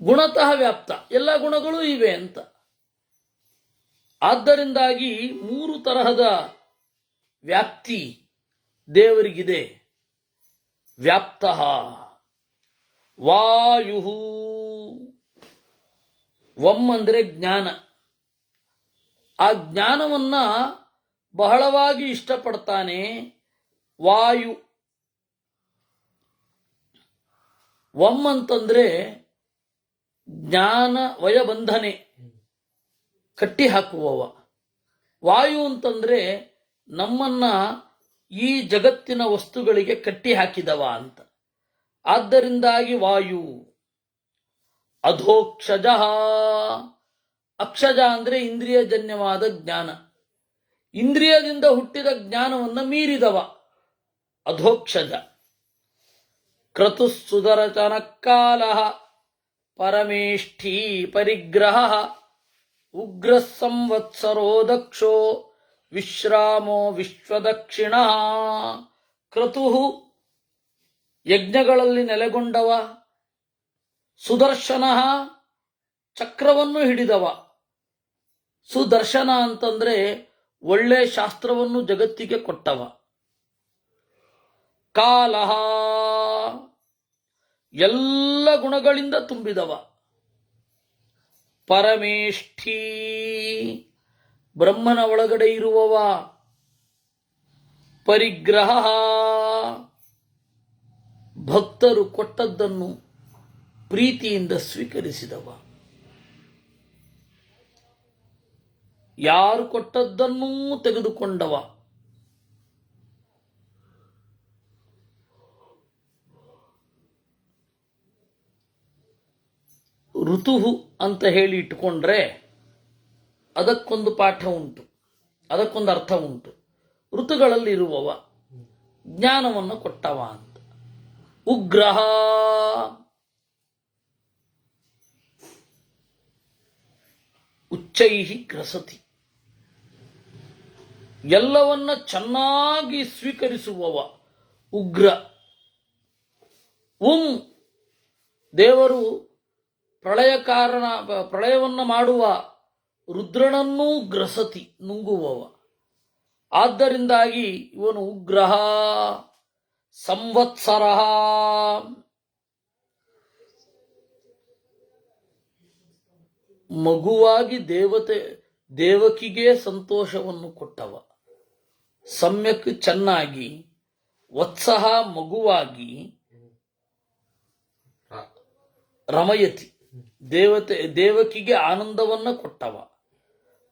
ಗುಣತಃ ವ್ಯಾಪ್ತ, ಎಲ್ಲ ಗುಣಗಳು ಇವೆ ಅಂತ. ಆದ್ದರಿಂದಾಗಿ 3 ತರಹದ ವ್ಯಾಪ್ತಿ ದೇವರಿಗಿದೆ. ವ್ಯಾಪ್ತ ವಾಯು, ವಂ ಅಂದರೆ ಜ್ಞಾನ. ಆ ಜ್ಞಾನವನ್ನ ಬಹಳವಾಗಿ ಇಷ್ಟಪಡ್ತಾನೆ ವಾಯು. ವಂ ಅಂತಂದ್ರೆ ಜ್ಞಾನ ವಯಬಂಧನೆ, ಕಟ್ಟಿ ಹಾಕುವವ. ವಾಯು ಅಂತಂದ್ರೆ ನಮ್ಮನ್ನ ಈ ಜಗತ್ತಿನ ವಸ್ತುಗಳಿಗೆ ಕಟ್ಟಿ ಹಾಕಿದವ ಅಂತ. ಆದ್ದರಿಂದಾಗಿ ವಾಯು. ಅಧೋಕ್ಷಜ, ಅಕ್ಷಜ ಅಂದ್ರೆ ಇಂದ್ರಿಯಜನ್ಯವಾದ ಜ್ಞಾನ, ಇಂದ್ರಿಯದಿಂದ ಹುಟ್ಟಿದ ಜ್ಞಾನವನ್ನು ಮೀರಿದವ ಅಧೋಕ್ಷಜ. ಕ್ರತುಸುದರಚನ ಕಾಲ ಪರಮೇಷ್ಠಿ ಪರಿಗ್ರಹ ಉಗ್ರ ಸಂವತ್ಸರೋ ದಕ್ಷೋ ವಿಶ್ರಾಮೋ ವಿಶ್ವದಕ್ಷಿಣ. ಕ್ರತು ಯಜ್ಞಗಳಲ್ಲಿ ನೆಲೆಗೊಂಡವ, ಸುದರ್ಶನ ಚಕ್ರವನ್ನು ಹಿಡಿದವ. ಸುದರ್ಶನ ಅಂತಂದ್ರೆ ಒಳ್ಳೆ ಶಾಸ್ತ್ರವನ್ನು ಜಗತ್ತಿಗೆ ಕೊಟ್ಟವ. ಕಾಲ ಎಲ್ಲ ಗುಣಗಳಿಂದ ತುಂಬಿದವ. ಪರಮೇಷ್ಠಿ ಬ್ರಹ್ಮನ ಒಳಗಡೆ ಇರುವವ. ಪರಿಗ್ರಹ ಭಕ್ತರು ಕೊಟ್ಟದ್ದನ್ನು ಪ್ರೀತಿಯಿಂದ ಸ್ವೀಕರಿಸಿದವ. ಯಾರು ಕೊಟ್ಟದ್ದನ್ನೂ ತೆಗೆದುಕೊಂಡವ. ಋತು ಅಂತ ಹೇಳಿ ಇಟ್ಕೊಂಡ್ರೆ ಅದಕ್ಕೊಂದು ಪಾಠ ಉಂಟು, ಅದಕ್ಕೊಂದು ಅರ್ಥ ಉಂಟು. ಋತುಗಳಲ್ಲಿ ಇರುವವ, ಜ್ಞಾನವನ್ನು ಕೊಟ್ಟವ ಅಂತ. ಉಗ್ರಹ ಉಚ್ಚೈಹಿ ಗ್ರಸತಿ, ಎಲ್ಲವನ್ನ ಚೆನ್ನಾಗಿ ಸ್ವೀಕರಿಸುವವ ಉಗ್ರ. ದೇವರು ಪ್ರಳಯ ಕಾರಣ, ಪ್ರಳಯವನ್ನ ಮಾಡುವ ರುದ್ರನನ್ನೂ ಗ್ರಸತಿ, ನುಂಗುವವ. ಆದ್ದರಿಂದಾಗಿ ಇವನು ಉಗ್ರಹ. ಸಂವತ್ಸರ ಮಗುವಾಗಿ ದೇವಕಿಗೆ ಸಂತೋಷವನ್ನು ಕೊಟ್ಟವ. ಸಮ್ಯಕ್ ಚೆನ್ನಾಗಿ, ವತ್ಸಹ ಮಗುವಾಗಿ, ರಮಯತಿ ದೇವಕಿಗೆ ಆನಂದವನ್ನ ಕೊಟ್ಟವ.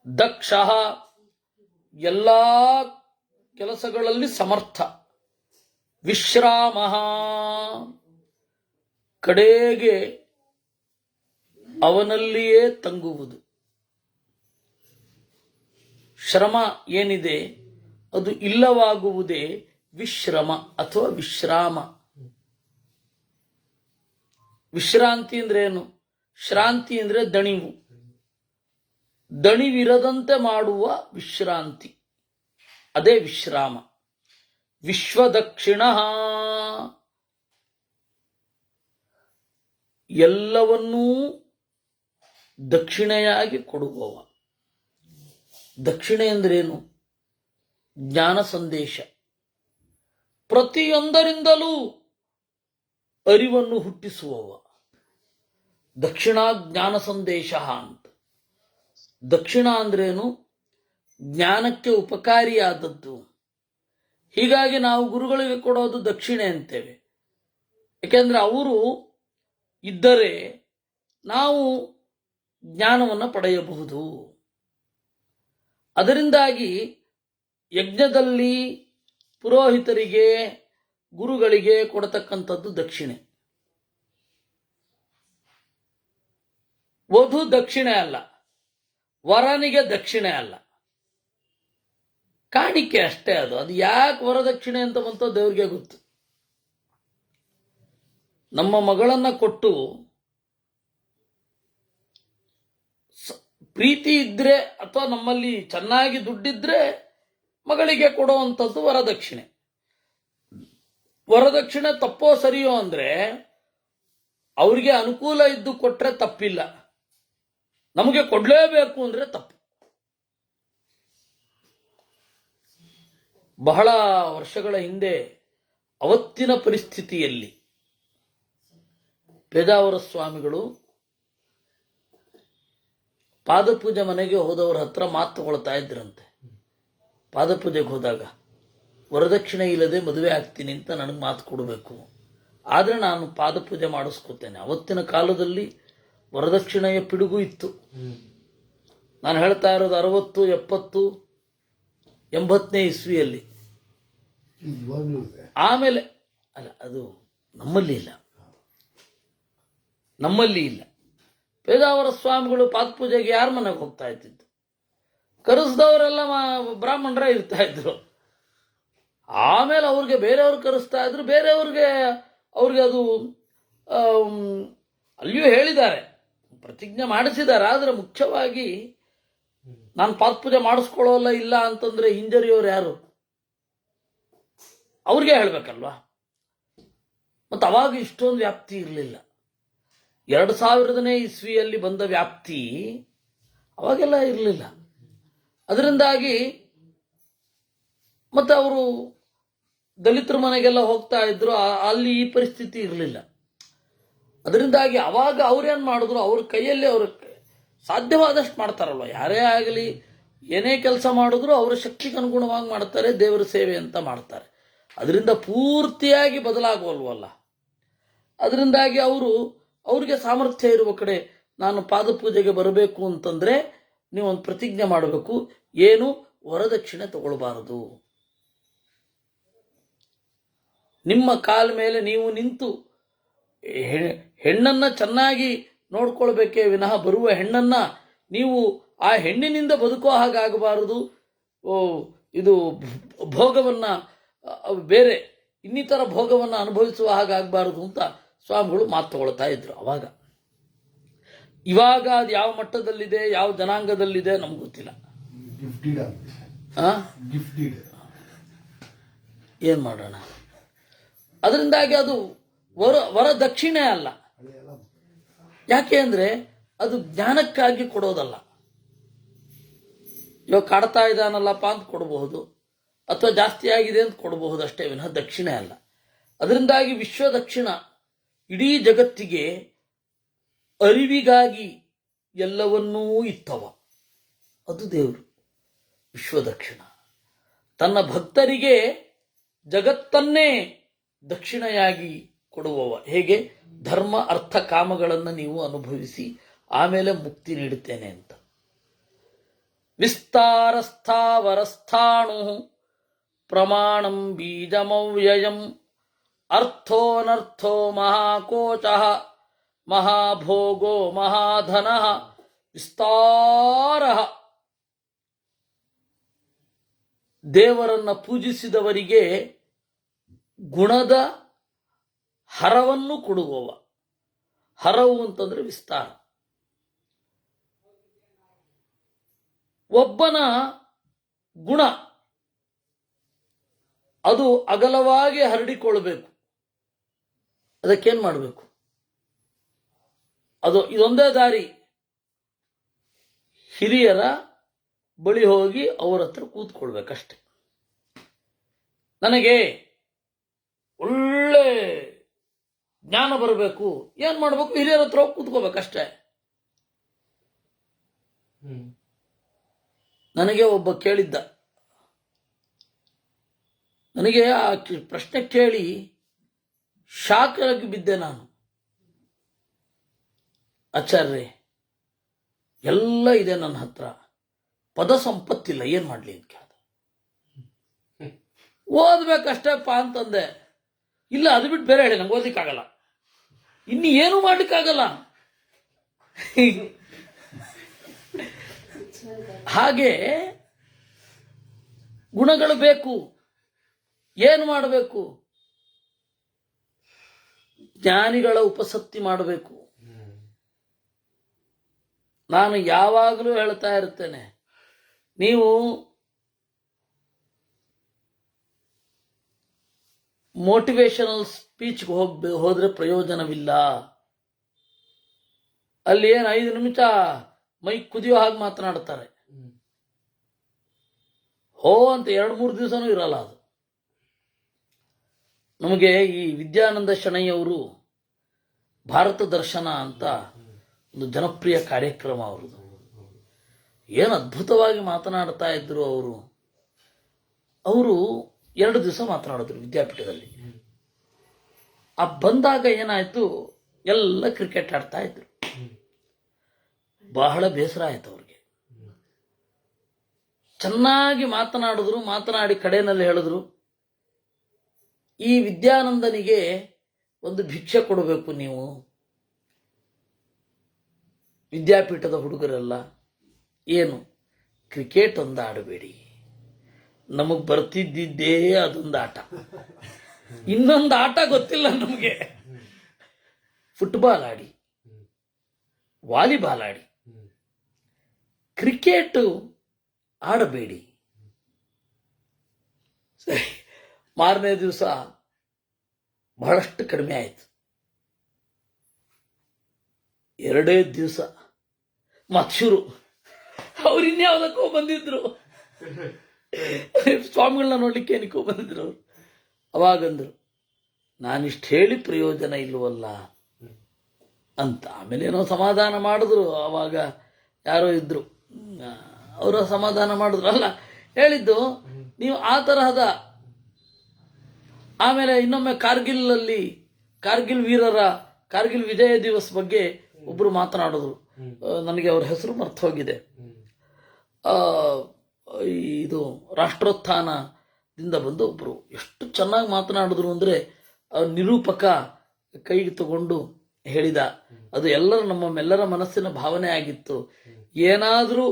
ದಕ್ಷ ಎಲ್ಲಾ ಕೆಲಸಗಳಲ್ಲಿ ಸಮರ್ಥ. ವಿಶ್ರಾಮ ಕಡೆಗೆ ಅವನಲ್ಲಿಯೇ ತಂಗುವುದು. ಶ್ರಮ ಏನಿದೆ ಅದು ಇಲ್ಲವಾಗುವುದೇ ವಿಶ್ರಮ ಅಥವಾ ವಿಶ್ರಾಮ. ವಿಶ್ರಾಂತಿ ಅಂದ್ರೆ ಏನು? ಶ್ರಾಂತಿ ಅಂದ್ರೆ ದಣಿವು. ದಣಿವಿರದಂತೆ ಮಾಡುವ ವಿಶ್ರಾಂತಿ, ಅದೇ ವಿಶ್ರಾಮ. ವಿಶ್ವದಕ್ಷಿಣ ಎಲ್ಲವನ್ನೂ ದಕ್ಷಿಣೆಯಾಗಿ ಕೊಡುವವ. ದಕ್ಷಿಣೆ ಅಂದ್ರೇನು? ಜ್ಞಾನ ಸಂದೇಶ. ಪ್ರತಿಯೊಂದರಿಂದಲೂ ಅರಿವನ್ನು ಹುಟ್ಟಿಸುವವ. ದಕ್ಷಿಣ ಜ್ಞಾನ ಸಂದೇಶ ಅಂತ. ದಕ್ಷಿಣ ಅಂದ್ರೇನು? ಜ್ಞಾನಕ್ಕೆ ಉಪಕಾರಿಯಾದದ್ದು. ಹೀಗಾಗಿ ನಾವು ಗುರುಗಳಿಗೆ ಕೊಡೋದು ದಕ್ಷಿಣೆ ಅಂತೇವೆ. ಯಾಕೆಂದ್ರೆ ಅವರು ಇದ್ದರೆ ನಾವು ಜ್ಞಾನವನ್ನು ಪಡೆಯಬಹುದು. ಅದರಿಂದಾಗಿ ಯಜ್ಞದಲ್ಲಿ ಪುರೋಹಿತರಿಗೆ, ಗುರುಗಳಿಗೆ ಕೊಡತಕ್ಕಂಥದ್ದು ದಕ್ಷಿಣೆ. ವಧು ದಕ್ಷಿಣೆ ಅಲ್ಲ, ವರನಿಗೆ ದಕ್ಷಿಣೆ ಅಲ್ಲ, ಕಾಣಿಕೆ ಅಷ್ಟೇ. ಅದು ಯಾಕೆ ವರದಕ್ಷಿಣೆ ಅಂತ ಬಂತೋ ದೇವ್ರಿಗೆ ಗೊತ್ತು. ನಮ್ಮ ಮಗಳನ್ನ ಕೊಟ್ಟು ಪ್ರೀತಿ ಇದ್ರೆ ಅಥವಾ ನಮ್ಮಲ್ಲಿ ಚೆನ್ನಾಗಿ ದುಡ್ಡಿದ್ರೆ ಮಗಳಿಗೆ ಕೊಡುವಂಥದ್ದು ವರದಕ್ಷಿಣೆ. ವರದಕ್ಷಿಣೆ ತಪ್ಪೋ ಸರಿಯೋ ಅಂದ್ರೆ ಅವ್ರಿಗೆ ಅನುಕೂಲ ಇದ್ದು ಕೊಟ್ರೆ ತಪ್ಪಿಲ್ಲ, ನಮಗೆ ಕೊಡ್ಲೇಬೇಕು ಅಂದ್ರೆ ತಪ್ಪು. ಬಹಳ ವರ್ಷಗಳ ಹಿಂದೆ ಅವತ್ತಿನ ಪರಿಸ್ಥಿತಿಯಲ್ಲಿ ಪೇಜಾವರ ಸ್ವಾಮಿಗಳು ಪಾದಪೂಜೆ ಮನೆಗೆ ಹೋದವರ ಹತ್ರ ಮಾತು ತಗೊಳ್ತಾ ಇದ್ರಂತೆ. ಪಾದಪೂಜೆಗೆ ಹೋದಾಗ ವರದಕ್ಷಿಣೆ ಇಲ್ಲದೆ ಮದುವೆ ಆಗ್ತೀನಿ ಅಂತ ನನಗೆ ಮಾತು ಕೊಡಬೇಕು, ಆದರೆ ನಾನು ಪಾದಪೂಜೆ ಮಾಡಿಸ್ಕೋತೇನೆ. ಅವತ್ತಿನ ಕಾಲದಲ್ಲಿ ವರದಕ್ಷಿಣೆಯ ಪಿಡುಗು ಇತ್ತು. ನಾನು ಹೇಳ್ತಾ ಇರೋದು 60, 70, 80ನೇ ಇಸ್ವಿಯಲ್ಲಿ. ಆಮೇಲೆ ಅಲ್ಲ, ಅದು ನಮ್ಮಲ್ಲಿ ಇಲ್ಲ. ಪೇಜಾವರ ಸ್ವಾಮಿಗಳು ಪಾದಪೂಜೆಗೆ ಯಾರ ಮನೆಗೆ ಹೋಗ್ತಾ ಇದ್ದಿದ್ದು? ಕರೆಸಿದವರೆಲ್ಲ ಬ್ರಾಹ್ಮಣರೇ ಇರ್ತಾ ಇದ್ರು. ಆಮೇಲೆ ಅವ್ರಿಗೆ ಬೇರೆಯವ್ರು ಕರೆಸ್ತಾ ಇದ್ರು, ಬೇರೆಯವ್ರಿಗೆ ಅದು ಅಲ್ಲಿಯೂ ಹೇಳಿದ್ದಾರೆ, ಪ್ರತಿಜ್ಞೆ ಮಾಡಿಸಿದ್ದಾರೆ. ಆದರೆ ಮುಖ್ಯವಾಗಿ ನಾನು ಪಾದಪೂಜೆ ಮಾಡಿಸ್ಕೊಳ್ಳೋಲ್ಲ ಇಲ್ಲ ಅಂತಂದ್ರೆ ಹಿಂಜರಿಯೋರು ಯಾರು? ಅವ್ರಿಗೆ ಹೇಳ್ಬೇಕಲ್ವಾ. ಮತ್ತು ಅವಾಗ ಇಷ್ಟೊಂದು ವ್ಯಾಪ್ತಿ ಇರಲಿಲ್ಲ. 2000ನೇ ಇಸ್ವಿಯಲ್ಲಿ ಬಂದ ವ್ಯಾಪ್ತಿ ಅವಾಗೆಲ್ಲ ಇರಲಿಲ್ಲ. ಅದರಿಂದಾಗಿ ಮತ್ತೆ ಅವರು ದಲಿತರ ಮನೆಗೆಲ್ಲ ಹೋಗ್ತಾ ಇದ್ರು, ಅಲ್ಲಿ ಈ ಪರಿಸ್ಥಿತಿ ಇರಲಿಲ್ಲ. ಅದರಿಂದಾಗಿ ಅವಾಗ ಅವ್ರೇನು ಮಾಡಿದ್ರು, ಅವ್ರ ಕೈಯಲ್ಲಿ ಅವ್ರ ಸಾಧ್ಯವಾದಷ್ಟು ಮಾಡ್ತಾರಲ್ವ. ಯಾರೇ ಆಗಲಿ ಏನೇ ಕೆಲಸ ಮಾಡಿದ್ರು ಅವರ ಶಕ್ತಿಗೆ ಅನುಗುಣವಾಗಿ ಮಾಡ್ತಾರೆ, ದೇವರ ಸೇವೆ ಅಂತ ಮಾಡ್ತಾರೆ. ಅದರಿಂದ ಪೂರ್ತಿಯಾಗಿ ಬದಲಾಗುವಲ್ವಲ್ಲ. ಅದರಿಂದಾಗಿ ಅವ್ರಿಗೆ ಸಾಮರ್ಥ್ಯ ಇರುವ ಕಡೆ ನಾನು ಪಾದಪೂಜೆಗೆ ಬರಬೇಕು ಅಂತಂದ್ರೆ ನೀವೊಂದು ಪ್ರತಿಜ್ಞೆ ಮಾಡಬೇಕು, ಏನು ವರದಕ್ಷಿಣೆ ತಗೊಳ್ಬಾರದು. ನಿಮ್ಮ ಕಾಲ ಮೇಲೆ ನೀವು ನಿಂತು ಹೆಣ್ಣನ್ನ ಚೆನ್ನಾಗಿ ನೋಡ್ಕೊಳ್ಬೇಕೇ ವಿನಃ ಬರುವ ಹೆಣ್ಣನ್ನ ನೀವು ಆ ಹೆಣ್ಣಿನಿಂದ ಬದುಕೋ ಹಾಗಾಗಬಾರದು. ಇದು ಭೋಗವನ್ನ ಬೇರೆ ಇನ್ನಿತರ ಭೋಗವನ್ನ ಅನುಭವಿಸುವ ಹಾಗಾಗಬಾರದು ಅಂತ ಸ್ವಾಮಿಗಳು ಮಾತು ತಗೊಳ್ತಾ ಇದ್ರು ಅವಾಗ. ಇವಾಗ ಅದು ಯಾವ ಮಟ್ಟದಲ್ಲಿದೆ, ಯಾವ ಜನಾಂಗದಲ್ಲಿದೆ ನಮ್ಗೆ ಗೊತ್ತಿಲ್ಲ. ಏನ್ ಮಾಡೋಣ. ಅದರಿಂದಾಗಿ ಅದು ವರದಕ್ಷಿಣೆ ಅಲ್ಲ. ಯಾಕೆ ಅಂದ್ರೆ ಅದು ಜ್ಞಾನಕ್ಕಾಗಿ ಕೊಡೋದಲ್ಲ. ಇವಾಗ ಕಾಡ್ತಾ ಇದ್ದಾನಲ್ಲಪ್ಪ ಅಂತ ಕೊಡಬಹುದು, ಅಥವಾ ಜಾಸ್ತಿ ಆಗಿದೆ ಅಂತ ಕೊಡಬಹುದು ಅಷ್ಟೇ ವಿನಃ ದಕ್ಷಿಣೆ ಅಲ್ಲ. ಅದರಿಂದಾಗಿ ವಿಶ್ವ ದಕ್ಷಿಣ ಇಡೀ ಜಗತ್ತಿಗೆ ಅರಿವಿಗಾಗಿ ಎಲ್ಲವನ್ನೂ ಇತ್ತವ. ಅದು ದೇವರು ವಿಶ್ವದಕ್ಷಿಣ. ತನ್ನ ಭಕ್ತರಿಗೆ ಜಗತ್ತನ್ನೇ ದಕ್ಷಿಣೆಯಾಗಿ ಕೊಡುವವ. ಹೇಗೆ? ಧರ್ಮ ಅರ್ಥ ಕಾಮಗಳನ್ನು ನೀವು ಅನುಭವಿಸಿ ಆಮೇಲೆ ಮುಕ್ತಿ ನೀಡುತ್ತೇನೆ ಅಂತ. ವಿಸ್ತಾರಸ್ಥಾವರಸ್ಥಾಣು ಪ್ರಮಾಣಂ ಬೀಜಮವ್ಯಯಂ ಅರ್ಥೋನರ್ಥೋ ಮಹಾಕೋಚ ಮಹಾಭೋಗೋ ಮಹಾಧನ ವಿಸ್ತಾರ. ದೇವರನ್ನ ಪೂಜಿಸಿದವರಿಗೆ ಗುಣದ ಹರವನ್ನು ಕೊಡುವವ. ಹರವು ಅಂತಂದ್ರೆ ವಿಸ್ತಾರ. ಒಬ್ಬನ ಗುಣ ಅದು ಅಗಲವಾಗಿ ಹರಡಿಕೊಳ್ಳಬೇಕು. ಅದಕ್ಕೇನ್ ಮಾಡಬೇಕು? ಇದೊಂದೇ ದಾರಿ. ಹಿರಿಯರ ಬಳಿ ಹೋಗಿ ಅವರ ಹತ್ರ ಕೂತ್ಕೊಳ್ಬೇಕಷ್ಟೆ. ನನಗೆ ಒಳ್ಳೆ ಜ್ಞಾನ ಬರಬೇಕು, ಏನ್ ಮಾಡಬೇಕು? ಹಿರಿಯರ ಹತ್ರ ಹೋಗಿ ಕೂತ್ಕೋಬೇಕಷ್ಟೆ. ನನಗೆ ಒಬ್ಬ ಕೇಳಿದ್ದ, ನನಗೆ ಆ ಪ್ರಶ್ನೆ ಕೇಳಿ ಶಾಕ್ ಆಗಿ ಬಿದ್ದೆ ನಾನು. ಆಚಾರ್ಯ, ಎಲ್ಲ ಇದೆ ನನ್ನ ಹತ್ರ, ಪದ ಸಂಪತ್ತಿಲ್ಲ, ಏನ್ ಮಾಡ್ಲಿ ಅಂತ ಕೇಳ್ದ. ಓದ್ಬೇಕಷ್ಟೇಪ್ಪ ಅಂತಂದೆ. ಇಲ್ಲ, ಅದು ಬಿಟ್ಟು ಬೇರೆ ಹೇಳಿ, ನಂಗೆ ಓದ್ಲಿಕ್ಕಾಗಲ್ಲ, ಇನ್ನು ಏನು ಮಾಡ್ಲಿಕ್ಕಾಗಲ್ಲ. ಹಾಗೆ ಗುಣಗಳು ಬೇಕು. ಏನು ಮಾಡಬೇಕು? ಜ್ಞಾನಿಗಳ ಉಪಸಕ್ತಿ ಮಾಡಬೇಕು. ನಾನು ಯಾವಾಗಲೂ ಹೇಳ್ತಾ ಇರ್ತೇನೆ, ನೀವು ಮೋಟಿವೇಶನಲ್ ಸ್ಪೀಚ್ಗೆ ಹೋದ್ರೆ ಪ್ರಯೋಜನವಿಲ್ಲ. ಅಲ್ಲಿ ಏನು 5 ನಿಮಿಷ ಮೈ ಕುದಿಯೋ ಹಾಗೆ ಮಾತನಾಡ್ತಾರೆ. ಹೋ ಅಂತ 2-3 ದಿವಸನೂ ಇರಲ್ಲ ಅದು. ನಮಗೆ ಈ ವಿದ್ಯಾನಂದ ಶೆಣೈಯವರು ಭಾರತ ದರ್ಶನ ಅಂತ ಒಂದು ಜನಪ್ರಿಯ ಕಾರ್ಯಕ್ರಮ ಅವ್ರದ್ದು. ಏನು ಅದ್ಭುತವಾಗಿ ಮಾತನಾಡ್ತಾ ಇದ್ರು ಅವರು. 2 ದಿವಸ ಮಾತನಾಡಿದ್ರು ವಿದ್ಯಾಪೀಠದಲ್ಲಿ. ಬಂದಾಗ ಏನಾಯ್ತು, ಎಲ್ಲ ಕ್ರಿಕೆಟ್ ಆಡ್ತಾ ಇದ್ರು. ಬಹಳ ಬೇಸರ ಆಯ್ತು ಅವ್ರಿಗೆ. ಚೆನ್ನಾಗಿ ಮಾತನಾಡಿದ್ರು. ಮಾತನಾಡಿ ಕಡೆಯಲ್ಲಿ ಹೇಳಿದ್ರು, ಈ ವಿದ್ಯಾನಂದನಿಗೆ ಒಂದು ಭಿಕ್ಷೆ ಕೊಡಬೇಕು ನೀವು, ವಿದ್ಯಾಪೀಠದ ಹುಡುಗರೆಲ್ಲ. ಏನು, ಕ್ರಿಕೆಟ್ ಒಂದು ಆಡಬೇಡಿ, ನಮಗ್ ಬರ್ತಿದ್ದಿದ್ದೇ ಅದೊಂದು ಆಟ, ಇನ್ನೊಂದು ಆಟ ಗೊತ್ತಿಲ್ಲ ನಮಗೆ. ಫುಟ್ಬಾಲ್ ಆಡಿ, ವಾಲಿಬಾಲ್ ಆಡಿ, ಕ್ರಿಕೆಟ್ ಆಡಬೇಡಿ. ಸರಿ, ಮಾರನೇ ದಿವಸ ಬಹಳಷ್ಟು ಕಡಿಮೆ ಆಯ್ತು. 2 ದಿವಸ ಮತ್ಶೂರು. ಅವ್ರು ಇನ್ಯಾವುದಕ್ಕೂ ಬಂದಿದ್ರು, ಸ್ವಾಮಿಗಳನ್ನ ನೋಡ್ಲಿಕ್ಕೆ ಏನಕ್ಕೂ ಬಂದಿದ್ರು ಅವರು. ಅವಾಗಂದ್ರು, ನಾನಿಷ್ಟು ಹೇಳಿ ಪ್ರಯೋಜನ ಇಲ್ವಲ್ಲ ಅಂತ. ಆಮೇಲೆ ಏನೋ ಸಮಾಧಾನ ಮಾಡಿದ್ರು. ಅವಾಗ ಯಾರೋ ಇದ್ರು, ಅವರ ಸಮಾಧಾನ ಮಾಡಿದ್ರು. ಅಲ್ಲ ಹೇಳಿದ್ದು, ನೀವು ಆ ತರಹದ. ಆಮೇಲೆ ಇನ್ನೊಮ್ಮೆ ಕಾರ್ಗಿಲ್ ವೀರರ ಕಾರ್ಗಿಲ್ ವಿಜಯ ದಿವಸ್ ಬಗ್ಗೆ ಒಬ್ರು ಮಾತನಾಡಿದ್ರು. ನನಗೆ ಅವ್ರ ಹೆಸರು ಮರ್ತು ಹೋಗಿದೆ. ಇದು ರಾಷ್ಟ್ರೋತ್ಥಾನದಿಂದ ಬಂದು ಒಬ್ರು ಎಷ್ಟು ಚೆನ್ನಾಗಿ ಮಾತನಾಡಿದ್ರು ಅಂದ್ರೆ, ನಿರೂಪಕ ಕೈಗೆ ತಗೊಂಡು ಹೇಳಿದ. ಅದು ನಮ್ಮೆಲ್ಲರ ಮನಸ್ಸಿನ ಭಾವನೆ ಆಗಿತ್ತು. ಏನಾದ್ರೂ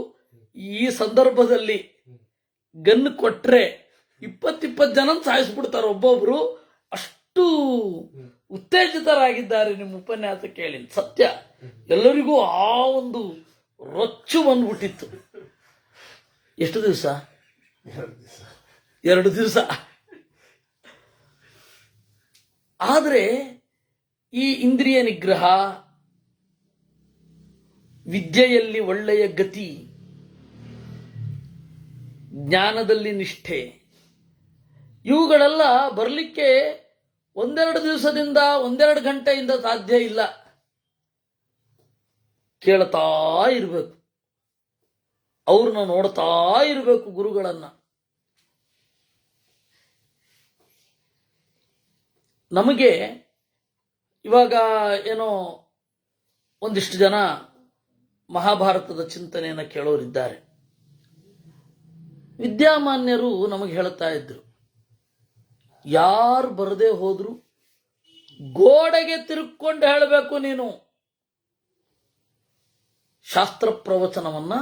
ಈ ಸಂದರ್ಭದಲ್ಲಿ ಗನ್ ಕೊಟ್ರೆ 20 ಜನ ಸಾಯಿಸ್ಬಿಡ್ತಾರೆ ಒಬ್ಬೊಬ್ರು, ಅಷ್ಟು ಉತ್ತೇಜಿತರಾಗಿದ್ದಾರೆ ನಿಮ್ಮ ಉಪನ್ಯಾಸ ಕೇಳಿ. ಸತ್ಯ, ಎಲ್ಲರಿಗೂ ಆ ಒಂದು ರೊಚ್ಚು ಬಂದ್ಬಿಟ್ಟಿತ್ತು. ಎಷ್ಟು ದಿವಸ? 2 ದಿವಸ. ಆದರೆ ಈ ಇಂದ್ರಿಯ ನಿಗ್ರಹ, ವಿದ್ಯೆಯಲ್ಲಿ ಒಳ್ಳೆಯ ಗತಿ, ಜ್ಞಾನದಲ್ಲಿ ನಿಷ್ಠೆ, ಇವುಗಳೆಲ್ಲ ಬರಲಿಕ್ಕೆ 1-2 ದಿವಸದಿಂದ 1-2 ಗಂಟೆಯಿಂದ ಸಾಧ್ಯ ಇಲ್ಲ. ಕೇಳ್ತಾ ಇರಬೇಕು, ಅವ್ರನ್ನ ನೋಡ್ತಾ ಇರಬೇಕು ಗುರುಗಳನ್ನ. ನಮಗೆ ಇವಾಗ ಏನೋ ಒಂದಿಷ್ಟು ಜನ ಮಹಾಭಾರತದ ಚಿಂತನೆಯನ್ನು ಕೇಳೋರಿದ್ದಾರೆ. ವಿದ್ಯಾಮಾನ್ಯರು ನಮಗೆ ಹೇಳ್ತಾ ಇದ್ರು, ಯಾರು ಬರದೇ ಹೋದ್ರು ಗೋಡೆಗೆ ತಿರುಗ್ಕೊಂಡು ಹೇಳಬೇಕು ನೀನು. ಶಾಸ್ತ್ರ ಪ್ರವಚನವನ್ನ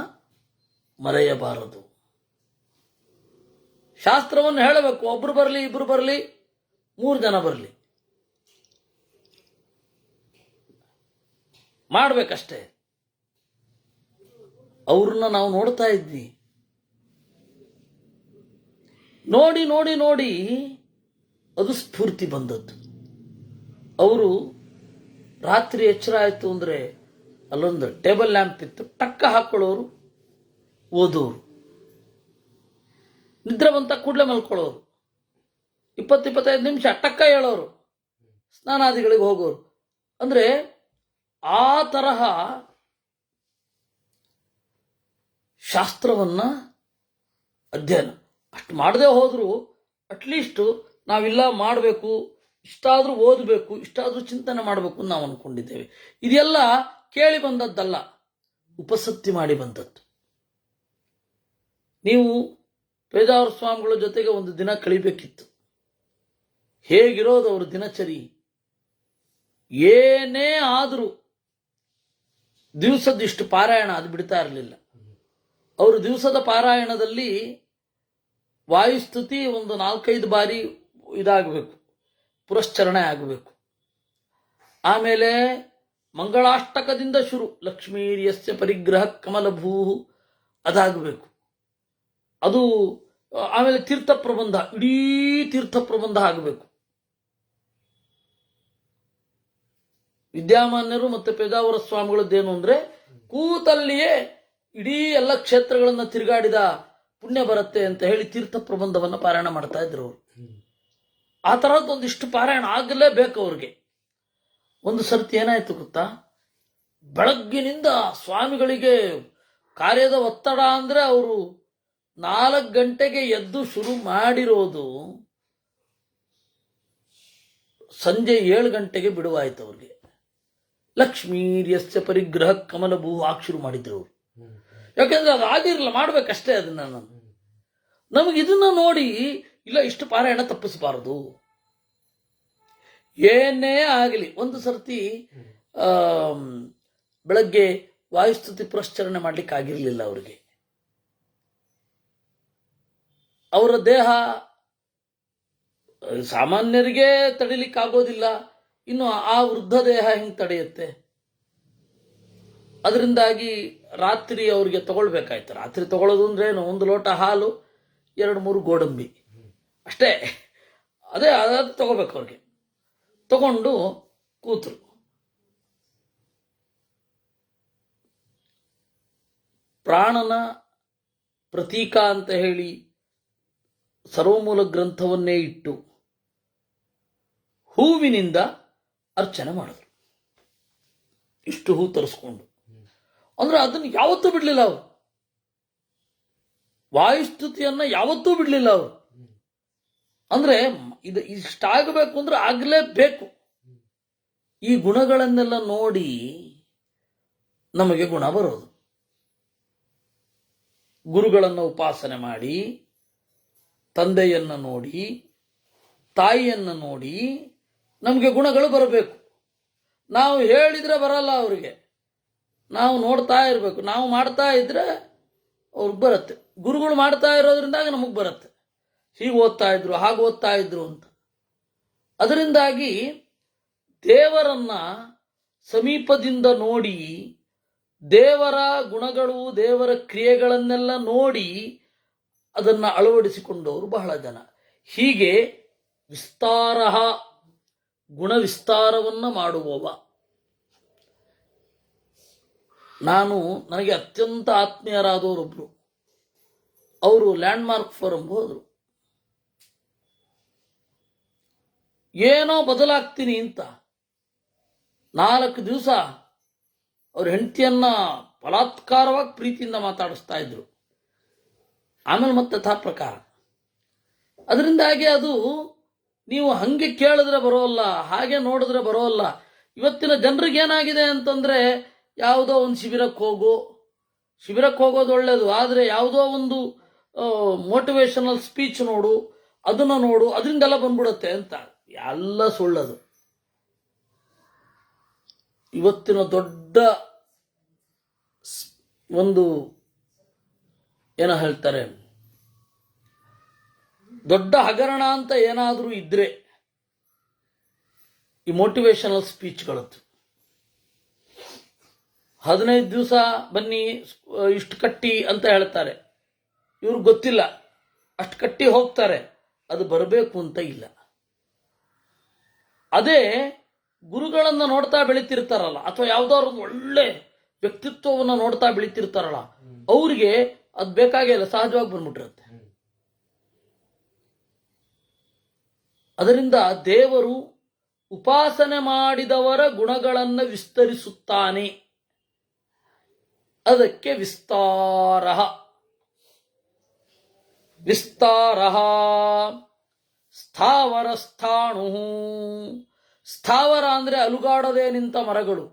ಮರೆಯಬಾರದು. ಶಾಸ್ತ್ರವನ್ನು ಹೇಳಬೇಕು. ಒಬ್ರು ಬರಲಿ, 2 ಬರಲಿ, 3 ಜನ ಬರಲಿ, ಮಾಡ್ಬೇಕಷ್ಟೇ. ಅವ್ರನ್ನ ನಾವು ನೋಡ್ತಾ ಇದ್ವಿ. ನೋಡಿ ನೋಡಿ ನೋಡಿ ಅದು ಸ್ಫೂರ್ತಿ ಬಂದದ್ದು. ಅವರು ರಾತ್ರಿ ಎಚ್ಚರ ಆಯ್ತು ಅಂದ್ರೆ ಅಲ್ಲೊಂದು ಟೇಬಲ್ ಲ್ಯಾಂಪ್ ಇತ್ತು, ಟಕ್ಕ ಹಾಕೊಳ್ಳೋರು, ಓದೋರು. ನಿದ್ರೆ ಬಂತ ಕೂಡಲೇ ಮಲ್ಕೊಳ್ಳೋರು. 20-25 ನಿಮಿಷ ಟಕ್ಕ ಹೇಳೋರು, ಸ್ನಾನಾದಿಗಳಿಗೆ ಹೋಗೋರು. ಅಂದ್ರೆ ಆ ತರಹ ಶಾಸ್ತ್ರವನ್ನ ಅಧ್ಯಯನ ಅಷ್ಟು ಮಾಡದೆ ಹೋದ್ರು ಅಟ್ಲೀಸ್ಟ್ ನಾವಿಲ್ಲ ಮಾಡಬೇಕು, ಇಷ್ಟಾದ್ರೂ ಓದಬೇಕು, ಇಷ್ಟಾದ್ರೂ ಚಿಂತನೆ ಮಾಡಬೇಕು ಅಂತ ನಾವು ಅನ್ಕೊಂಡಿದ್ದೇವೆ. ಇದೆಲ್ಲ ಕೇಳಿ ಬಂದದ್ದಲ್ಲ, ಉಪಸತ್ತಿ ಮಾಡಿ ಬಂದದ್ದು. ನೀವು ಪೇಜಾವರ ಸ್ವಾಮಿಗಳ ಜೊತೆಗೆ ಒಂದು ದಿನ ಕಳಿಬೇಕಿತ್ತು. ಹೇಗಿರೋದು ಅವ್ರ ದಿನಚರಿ? ಏನೇ ಆದರೂ ದಿವಸದಿಷ್ಟು ಪಾರಾಯಣ ಅದು ಬಿಡ್ತಾ ಇರಲಿಲ್ಲ. ಅವರು ದಿವಸದ ಪಾರಾಯಣದಲ್ಲಿ ವಾಯುಸ್ತುತಿ ಒಂದು 4-5 ಬಾರಿ ಇದಾಗಬೇಕು, ಪುರಶ್ಚರಣೆ ಆಗಬೇಕು. ಆಮೇಲೆ ಮಂಗಳಾಷ್ಟಕದಿಂದ ಶುರು. ಲಕ್ಷ್ಮೀರ್ಯಸ್ಯ ಪರಿಗ್ರಹ ಕಮಲಭೂ ಅದಾಗಬೇಕು. ಅದು ಆಮೇಲೆ ತೀರ್ಥ ಪ್ರಬಂಧ, ಇಡೀ ತೀರ್ಥ ಪ್ರಬಂಧ ಆಗಬೇಕು. ವಿದ್ಯಾಮಾನ್ಯರು ಮತ್ತು ಪೇಜಾವರ ಸ್ವಾಮಿಗಳದ್ದೇನು ಅಂದ್ರೆ ಕೂತಲ್ಲಿಯೇ ಇಡೀ ಎಲ್ಲ ಕ್ಷೇತ್ರಗಳನ್ನ ತಿರುಗಾಡಿದ ಪುಣ್ಯ ಬರುತ್ತೆ ಅಂತ ಹೇಳಿ ತೀರ್ಥ ಪ್ರಬಂಧವನ್ನು ಪಾರಾಯಣ ಮಾಡ್ತಾ ಇದ್ರು ಅವರು. ಆ ತರದ್ದು ಒಂದಿಷ್ಟು ಪಾರಾಯಣ ಆಗಲೇಬೇಕು ಅವ್ರಿಗೆ. ಒಂದು ಸರ್ತಿ ಏನಾಯ್ತು ಗೊತ್ತಾ, ಬೆಳಗ್ಗಿನಿಂದ ಸ್ವಾಮಿಗಳಿಗೆ ಕಾರ್ಯದ ಒತ್ತಡ ಅಂದ್ರೆ ಅವರು 4 ಗಂಟೆಗೆ ಎದ್ದು ಶುರು ಮಾಡಿರೋದು ಸಂಜೆ 7 ಗಂಟೆಗೆ ಬಿಡುವಾಯ್ತು ಅವ್ರಿಗೆ. ಲಕ್ಷ್ಮೀರ್ಯಸ್ಯ ಪರಿಗ್ರಹ ಕಮಲಭೂ ಆಗಿ ಶುರು ಮಾಡಿದ್ರು ಅವರು. ಯಾಕೆಂದ್ರೆ ಅದು ಆಗಿರಲಿಲ್ಲ, ಮಾಡ್ಬೇಕಷ್ಟೇ ಅದನ್ನ. ನಮಗೆ ಇದನ್ನ ನೋಡಿ ಇಲ್ಲ, ಇಷ್ಟು ಪಾರಾಯಣ ತಪ್ಪಿಸಬಾರದು. ಏನೇ ಆಗಲಿ, ಒಂದು ಸರ್ತಿ ಬೆಳಗ್ಗೆ ವಾಯುಸ್ತುತಿ ಪುರಶ್ಚರಣೆ ಮಾಡ್ಲಿಕ್ಕೆ ಆಗಿರ್ಲಿಲ್ಲ ಅವರಿಗೆ. ಅವರ ದೇಹ ಸಾಮಾನ್ಯರಿಗೆ ತಡಿಲಿಕ್ಕೆ ಆಗೋದಿಲ್ಲ, ಇನ್ನು ಆ ವೃದ್ಧ ದೇಹ ಹೆಂಗ್ ತಡೆಯುತ್ತೆ? ಅದರಿಂದಾಗಿ ರಾತ್ರಿ ಅವ್ರಿಗೆ ತಗೊಳ್ಬೇಕಾಯ್ತು. ರಾತ್ರಿ ತಗೊಳ್ಳೋದು ಅಂದ್ರೆ ಏನು, 1 ಲೋಟ ಹಾಲು, 2-3 ಗೋಡಂಬಿ ಅಷ್ಟೇ. ಅದೇ ಅದು ತಗೋಬೇಕು ಅವ್ರಿಗೆ. ತಗೊಂಡು ಕೂತರು. ಪ್ರಾಣನ ಪ್ರತೀಕ ಅಂತ ಹೇಳಿ ಸರ್ವಮೂಲ ಗ್ರಂಥವನ್ನೇ ಇಟ್ಟು ಹೂವಿನಿಂದ ಅರ್ಚನೆ ಮಾಡಿದ್ರು. ಇಷ್ಟು ಹೂ ತರಿಸ್ಕೊಂಡು, ಅಂದ್ರೆ ಅದನ್ನು ಯಾವತ್ತೂ ಬಿಡ್ಲಿಲ್ಲ ಅವರು. ವಾಯುಸ್ತುತಿಯನ್ನ ಯಾವತ್ತೂ ಬಿಡ್ಲಿಲ್ಲ ಅವರು. ಅಂದ್ರೆ ಇದು ಇಷ್ಟಾಗಬೇಕು ಅಂದ್ರೆ ಆಗ್ಲೇಬೇಕು. ಈ ಗುಣಗಳನ್ನೆಲ್ಲ ನೋಡಿ ನಮಗೆ ಗುಣ ಬರೋದು. ಗುರುಗಳನ್ನು ಉಪಾಸನೆ ಮಾಡಿ, ತಂದೆಯನ್ನ ನೋಡಿ, ತಾಯಿಯನ್ನ ನೋಡಿ ನಮಗೆ ಗುಣಗಳು ಬರಬೇಕು. ನಾವು ಹೇಳಿದ್ರೆ ಬರಲ್ಲ ಅವರಿಗೆ, ನಾವು ನೋಡ್ತಾ ಇರಬೇಕು. ನಾವು ಮಾಡ್ತಾ ಇದ್ರೆ ಅವ್ರಿಗೆ ಬರುತ್ತೆ. ಗುರುಗಳು ಮಾಡ್ತಾ ಇರೋದ್ರಿಂದಾಗ ನಮಗೆ ಬರುತ್ತೆ. ಹೀಗೆ ಓದ್ತಾ ಇದ್ರು, ಹಾಗೆ ಓದ್ತಾ ಇದ್ರು ಅಂತ. ಅದರಿಂದಾಗಿ ದೇವರನ್ನ ಸಮೀಪದಿಂದ ನೋಡಿ, ದೇವರ ಗುಣಗಳು, ದೇವರ ಕ್ರಿಯೆಗಳನ್ನೆಲ್ಲ ನೋಡಿ ಅದನ್ನ ಅಳವಡಿಸಿಕೊಂಡವರು ಬಹಳ ಜನ. ಹೀಗೆ ವಿಸ್ತಾರ, ಗುಣ ವಿಸ್ತಾರವನ್ನ ಮಾಡುವವ. ನನಗೆ ಅತ್ಯಂತ ಆತ್ಮೀಯರಾದವರೊಬ್ರು, ಅವರು ಲ್ಯಾಂಡ್ಮಾರ್ಕ್ ಫೋರಂ ಹೋದ್ರು. ಏನೋ ಬದಲಾಗ್ತೀನಿ ಅಂತ 4 ದಿವಸ ಅವ್ರ ಹೆಂಡತಿಯನ್ನ ಬಲಾತ್ಕಾರವಾಗಿ ಪ್ರೀತಿಯಿಂದ ಮಾತಾಡಿಸ್ತಾ ಇದ್ರು. ಆಮೇಲೆ ಮತ್ತೆ ಯಥಾ ಪ್ರಕಾರ. ಅದರಿಂದಾಗಿ ಅದು ನೀವು ಹಂಗೆ ಕೇಳಿದ್ರೆ ಬರೋಲ್ಲ, ಹಾಗೆ ನೋಡಿದ್ರೆ ಬರೋಲ್ಲ. ಇವತ್ತಿನ ಜನರಿಗೆ ಏನಾಗಿದೆ ಅಂತಂದ್ರೆ, ಯಾವುದೋ ಒಂದು ಶಿಬಿರಕ್ಕೆ ಹೋಗೋದು ಒಳ್ಳೇದು, ಆದರೆ ಯಾವುದೋ ಒಂದು ಮೋಟಿವೇಶನಲ್ ಸ್ಪೀಚ್ ನೋಡು, ಅದನ್ನ ನೋಡು, ಅದರಿಂದೆಲ್ಲ ಬಂದ್ಬಿಡುತ್ತೆ ಅಂತ. ಎಲ್ಲ ಸುಳ್ಳದು. ಇವತ್ತಿನ ದೊಡ್ಡ ಒಂದು ಏನೋ ಹೇಳ್ತಾರೆ, ದೊಡ್ಡ ಹಗರಣ ಅಂತ ಏನಾದರೂ ಇದ್ರೆ ಈ ಮೋಟಿವೇಶನಲ್ ಸ್ಪೀಚ್ಗಳದ್ದು. 15 ದಿವಸ ಬನ್ನಿ, ಇಷ್ಟು ಕಟ್ಟಿ ಅಂತ ಹೇಳ್ತಾರೆ. ಇವ್ರಿಗೆ ಗೊತ್ತಿಲ್ಲ, ಅಷ್ಟು ಕಟ್ಟಿ ಹೋಗ್ತಾರೆ, ಅದು ಬರಬೇಕು ಅಂತ ಇಲ್ಲ. ಅದೇ ಗುರುಗಳನ್ನ ನೋಡ್ತಾ ಬೆಳಿತಿರ್ತಾರಲ್ಲ, ಅಥವಾ ಯಾವುದಾದ್ರು ಒಂದು ಒಳ್ಳೆ ವ್ಯಕ್ತಿತ್ವವನ್ನ ನೋಡ್ತಾ ಬೆಳಿತಿರ್ತಾರಲ್ಲ, ಅವ್ರಿಗೆ ಅದು ಬೇಕಾಗಿಲ್ಲ, ಸಹಜವಾಗಿ ಬಂದ್ಬಿಟ್ಟಿರುತ್ತೆ. ಅದರಿಂದ ದೇವರು ಉಪಾಸನೆ ಮಾಡಿದವರ ಗುಣಗಳನ್ನು ವಿಸ್ತರಿಸುತ್ತಾನೆ. ಅದಕ್ಕೆ ವಿಸ್ತಾರ. ಸ್ಥಾವರ ಸ್ಥಾಣು. ಸ್ಥಾವರ ಅಂದ್ರೆ ಅಲುಗಾಡದೆ ನಿಂತ ಮರಗಳು.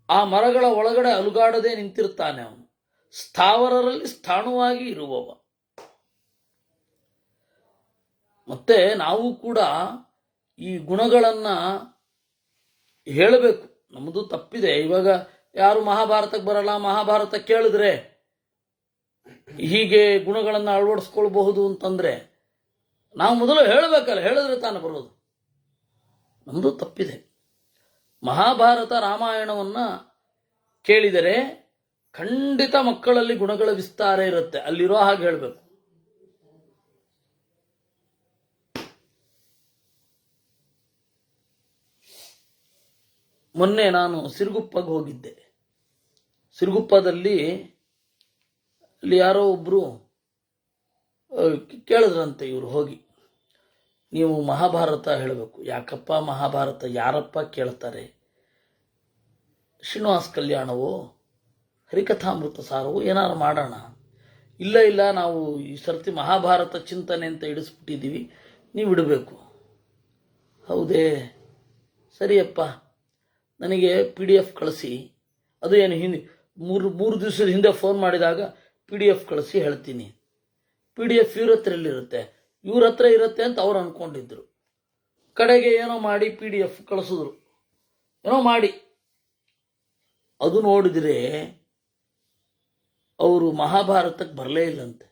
ಆ ಮರಗಳ ಒಳಗಡೆ ಅಲುಗಾಡದೆ ನಿಂತಿರ್ತಾನೆ ಅವನು. ಸ್ಥಾವರರಲ್ಲಿ ಸ್ಥಾಣುವಾಗಿ ಇರುವವ. ಮತ್ತೆ ನಾವು ಕೂಡ ಈ ಗುಣಗಳನ್ನ ಹೇಳಬೇಕು. ನಮ್ಮದು ತಪ್ಪಿದೆ. ಇವಾಗ ಯಾರು ಮಹಾಭಾರತಕ್ಕೆ ಬರಲ್ಲ, ಮಹಾಭಾರತ ಕೇಳಿದ್ರೆ ಹೀಗೆ ಗುಣಗಳನ್ನ ಅಳವಡಿಸ್ಕೊಳ್ಬಹುದು ಅಂತಂದ್ರೆ ನಾವು ಮೊದಲು ಹೇಳಬೇಕಲ್ಲ, ಹೇಳಿದ್ರೆ ತಾನು ಬರೋದು. ನಮ್ಮದು ತಪ್ಪಿದೆ. ಮಹಾಭಾರತ ರಾಮಾಯಣವನ್ನ ಕೇಳಿದರೆ ಖಂಡಿತ ಮಕ್ಕಳಲ್ಲಿ ಗುಣಗಳ ವಿಸ್ತಾರ ಇರುತ್ತೆ. ಅಲ್ಲಿರೋ ಹಾಗೆ ಹೇಳಬೇಕು. ಮೊನ್ನೆ ನಾನು ಸಿರುಗುಪ್ಪಗೆ ಹೋಗಿದ್ದೆ. ಸಿರುಗುಪ್ಪದಲ್ಲಿ ಅಲ್ಲಿ ಯಾರೋ ಒಬ್ರು ಕೇಳಿದ್ರಂತೆ, ಇವರು ಹೋಗಿ, ನೀವು ಮಹಾಭಾರತ ಹೇಳಬೇಕು. ಯಾಕಪ್ಪ ಮಹಾಭಾರತ, ಯಾರಪ್ಪ ಕೇಳ್ತಾರೆ? ಶ್ರೀನಿವಾಸ ಕಲ್ಯಾಣವೋ ಹರಿಕಥಾಮೃತ ಸಾರವೋ ಏನಾರು ಮಾಡೋಣ. ಇಲ್ಲ ನಾವು ಈ ಸರ್ತಿ ಮಹಾಭಾರತ ಚಿಂತನೆ ಅಂತ ಇಡಿಸ್ಬಿಟ್ಟಿದ್ದೀವಿ, ನೀವು ಇಡಬೇಕು. ಹೌದೇ, ಸರಿಯಪ್ಪ, ನನಗೆ PDF ಕಳಿಸಿ. ಅದು ಏನು ಹಿಂದೆ ಮೂರು ದಿವಸದ ಹಿಂದೆ ಫೋನ್ ಮಾಡಿದಾಗ PDF ಕಳಿಸಿ ಹೇಳ್ತೀನಿ. PDF ಇವ್ರ ಹತ್ರ ಎಲ್ಲಿರುತ್ತೆ? ಇವ್ರ ಹತ್ರ ಇರುತ್ತೆ ಅಂತ ಅವ್ರು ಅಂದ್ಕೊಂಡಿದ್ರು. ಕಡೆಗೆ ಏನೋ ಮಾಡಿ PDF ಕಳಿಸಿದ್ರು. ಏನೋ ಮಾಡಿ ಅದು ನೋಡಿದರೆ ಅವರು ಮಹಾಭಾರತಕ್ಕೆ ಬರಲೇ ಇಲ್ಲಂತೆ.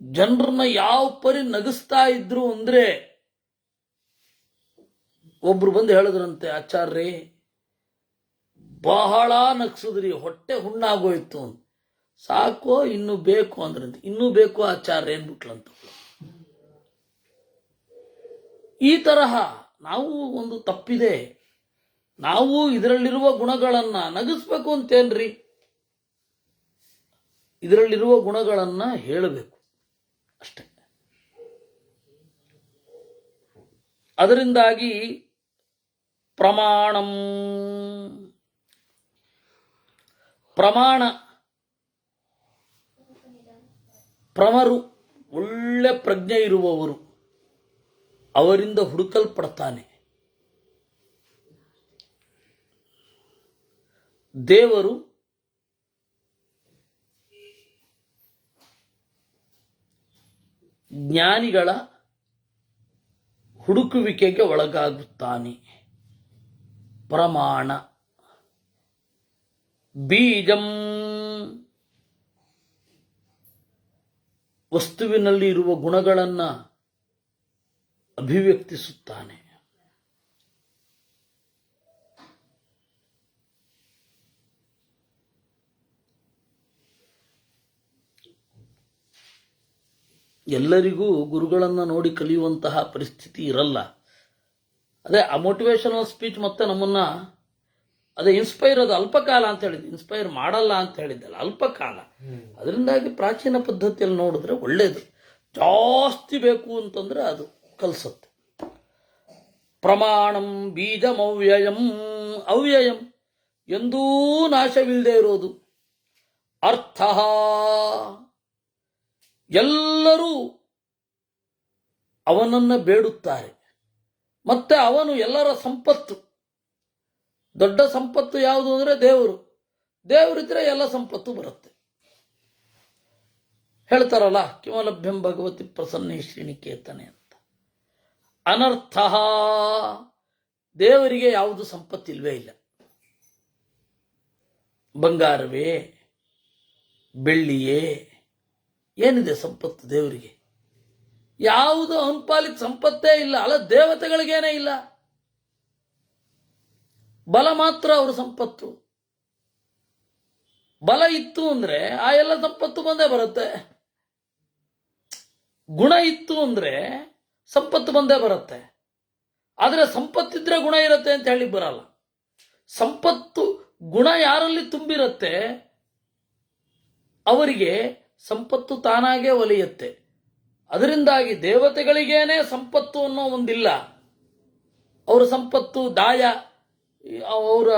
ಜನರನ್ನ ಯಾವ ಪರಿ ನಗಿಸ್ತಾ ಇದ್ರು ಅಂದ್ರೆ, ಒಬ್ರು ಬಂದು ಹೇಳಿದ್ರಂತೆ, ಆಚಾರ್ಯ ಬಹಳ ನಗ್ಸಿದ್ರಿ, ಹೊಟ್ಟೆ ಹುಣ್ಣಾಗೋಯ್ತು. ಸಾಕೋ ಇನ್ನು ಬೇಕು ಅಂದ್ರಂತೆ. ಇನ್ನೂ ಬೇಕು ಆಚಾರ್ಯ ಏನ್ಬಿಟ್ಲಂತ. ಈ ತರಹ ನಾವು ಒಂದು ತಪ್ಪಿದೆ. ನಾವು ಇದರಲ್ಲಿರುವ ಗುಣಗಳನ್ನ ನಗಿಸ್ಬೇಕು ಅಂತೇನ್ರಿ, ಇದರಲ್ಲಿರುವ ಗುಣಗಳನ್ನ ಹೇಳಬೇಕು ಅಷ್ಟೇ. ಅದರಿಂದಾಗಿ ಪ್ರಮಾಣ ಪ್ರಮರು, ಒಳ್ಳೆ ಪ್ರಜ್ಞೆ ಇರುವವರು, ಅವರಿಂದ ಹುಡುಕಲ್ಪಡ್ತಾನೆ ದೇವರು. ಜ್ಞಾನಿಗಳ ಹುಡುಕುವಿಕೆಗೆ ಒಳಗಾಗುತ್ತಾನೆ. ಪ್ರಮಾಣ ಬೀಜಂ, ವಸ್ತುವಿನಲ್ಲಿ ಇರುವ ಗುಣಗಳನ್ನು ಅಭಿವ್ಯಕ್ತಿಸುತ್ತಾನೆ. ಎಲ್ಲರಿಗೂ ಗುರುಗಳನ್ನು ನೋಡಿ ಕಲಿಯುವಂತಹ ಪರಿಸ್ಥಿತಿ ಇರಲ್ಲ. ಅದೇ ಆ ಮೋಟಿವೇಶನಲ್ ಸ್ಪೀಚ್ ಮತ್ತೆ ನಮ್ಮನ್ನ ಅದೇ ಇನ್ಸ್ಪೈರ್, ಅದು ಅಲ್ಪಕಾಲ ಅಂತ ಹೇಳಿದ್ದೆ, ಇನ್ಸ್ಪೈರ್ ಮಾಡಲ್ಲ ಅಂತ ಹೇಳಿದ್ದಲ್ಲ, ಅಲ್ಪಕಾಲ. ಅದರಿಂದಾಗಿ ಪ್ರಾಚೀನ ಪದ್ಧತಿಯಲ್ಲಿ ನೋಡಿದ್ರೆ ಒಳ್ಳೇದು. ಜಾಸ್ತಿ ಬೇಕು ಅಂತಂದ್ರೆ ಅದು ಕಲಿಸುತ್ತೆ. ಪ್ರಮಾಣಂ ಬೀಜಂ ಅವ್ಯಯಂ, ಅವ್ಯಯಂ ಎಂದೂ ನಾಶವಿಲ್ಲದೆ ಇರೋದು. ಅರ್ಥ, ಎಲ್ಲರೂ ಅವನನ್ನ ಬೇಡುತ್ತಾರೆ. ಮತ್ತೆ ಅವನು ಎಲ್ಲರ ಸಂಪತ್ತು. ದೊಡ್ಡ ಸಂಪತ್ತು ಯಾವುದು ಅಂದ್ರೆ ದೇವರು. ದೇವರಿದ್ರೆ ಎಲ್ಲ ಸಂಪತ್ತು ಬರುತ್ತೆ. ಹೇಳ್ತಾರಲ್ಲ, ಕಿಮಲಭ್ಯಂ ಭಗವತಿ ಪ್ರಸನ್ನೇ ಶ್ರೀನಿಕೇತನೆ ಅಂತ. ಅನರ್ಥ, ದೇವರಿಗೆ ಯಾವುದು ಸಂಪತ್ತಿಲ್ವೇ ಇಲ್ಲ. ಬಂಗಾರವೇ, ಬೆಳ್ಳಿಯೇ, ಏನಿದೆ ಸಂಪತ್ತು ದೇವರಿಗೆ? ಯಾವುದು ಅನ್ಪಾಲಿತ ಸಂಪತ್ತೇ ಇಲ್ಲ. ಅಲ್ಲ, ದೇವತೆಗಳಿಗೇನೇ ಇಲ್ಲ. ಬಲ ಮಾತ್ರ ಅವ್ರ ಸಂಪತ್ತು. ಬಲ ಇತ್ತು ಅಂದ್ರೆ ಆ ಎಲ್ಲ ಸಂಪತ್ತು ಬಂದೇ ಬರುತ್ತೆ. ಗುಣ ಇತ್ತು ಅಂದ್ರೆ ಸಂಪತ್ತು ಬಂದೇ ಬರುತ್ತೆ. ಆದ್ರೆ ಸಂಪತ್ತಿದ್ರೆ ಗುಣ ಇರುತ್ತೆ ಅಂತ ಹೇಳಿ ಬರಲ್ಲ. ಸಂಪತ್ತು ಗುಣ ಯಾರಲ್ಲಿ ತುಂಬಿರುತ್ತೆ ಅವರಿಗೆ ಸಂಪತ್ತು ತಾನಾಗೇ ಒಲಿಯುತ್ತೆ. ಅದರಿಂದಾಗಿ ದೇವತೆಗಳಿಗೇನೆ ಸಂಪತ್ತು ಅನ್ನೋ ಒಂದಿಲ್ಲ. ಅವರ ಸಂಪತ್ತು ದಾಯ ಅವರ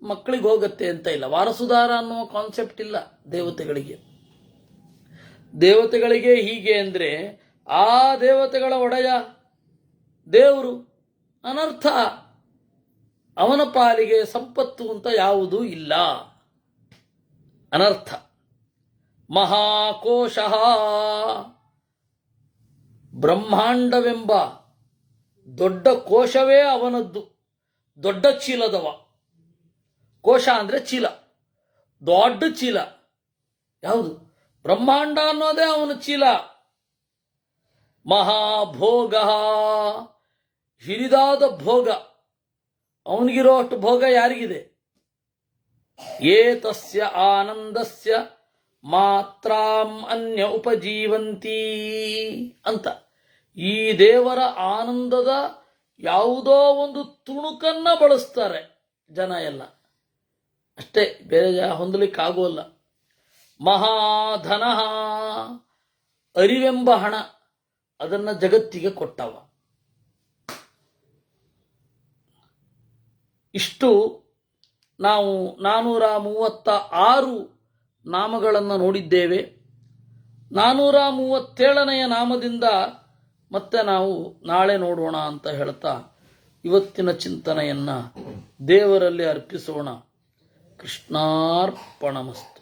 ಮಕ್ಕಳಿಗೆ ಹೋಗುತ್ತೆ ಅಂತ ಇಲ್ಲ. ವಾರಸುದಾರ ಅನ್ನೋ ಕಾನ್ಸೆಪ್ಟ್ ಇಲ್ಲ ದೇವತೆಗಳಿಗೆ. ದೇವತೆಗಳಿಗೆ ಹೀಗೆ ಅಂದ್ರೆ ಆ ದೇವತೆಗಳ ಒಡೆಯ ದೇವರು. ಅನರ್ಥ, ಅವನ ಪಾಲಿಗೆ ಸಂಪತ್ತು ಅಂತ ಯಾವುದೂ ಇಲ್ಲ. ಅನರ್ಥ. ಮಹಾಕೋಶ, ಬ್ರಹ್ಮಾಂಡವೆಂಬ ದೊಡ್ಡ ಕೋಶವೇ ಅವನದ್ದು. ದೊಡ್ಡ ಚೀಲದವ. ಕೋಶ ಅಂದ್ರೆ ಚೀಲ, ದೊಡ್ಡ ಚೀಲ. ಯಾವುದು? ಬ್ರಹ್ಮಾಂಡ ಅನ್ನೋದೇ ಅವನ ಚೀಲ. ಮಹಾಭೋಗ, ಹಿರಿದಾದ ಭೋಗ. ಅವನಿಗಿರೋ ಅಷ್ಟು ಭೋಗ ಯಾರಿಗಿದೆ? ಏತಸ್ಯ ಆನಂದಸ್ಯ ಮಾತ್ರಾಂ ಅನ್ಯ ಉಪಜೀವಂತಿ ಅಂತ. ಈ ದೇವರ ಆನಂದದ ಯಾವುದೋ ಒಂದು ತುಣುಕನ್ನ ಬಳಸ್ತಾರೆ ಜನ ಎಲ್ಲ, ಅಷ್ಟೇ, ಬೇರೆ ಹೊಂದಲಿಕ್ಕಾಗೋಲ್ಲ. ಮಹಾಧನ, ಅರಿವೆಂಬ ಹಣ, ಅದನ್ನ ಜಗತ್ತಿಗೆ ಕೊಟ್ಟವ. ಇಷ್ಟು ನಾವು 436 ನಾಮಗಳನ್ನು ನೋಡಿದ್ದೇವೆ. 437ನೆಯ ನಾಮದಿಂದ ಮತ್ತೆ ನಾವು ನಾಳೆ ನೋಡೋಣ ಅಂತ ಹೇಳ್ತಾ ಇವತ್ತಿನ ಚಿಂತನೆಯನ್ನ ದೇವರಲ್ಲಿ ಅರ್ಪಿಸೋಣ. ಕೃಷ್ಣಾರ್ಪಣಮಸ್ತು.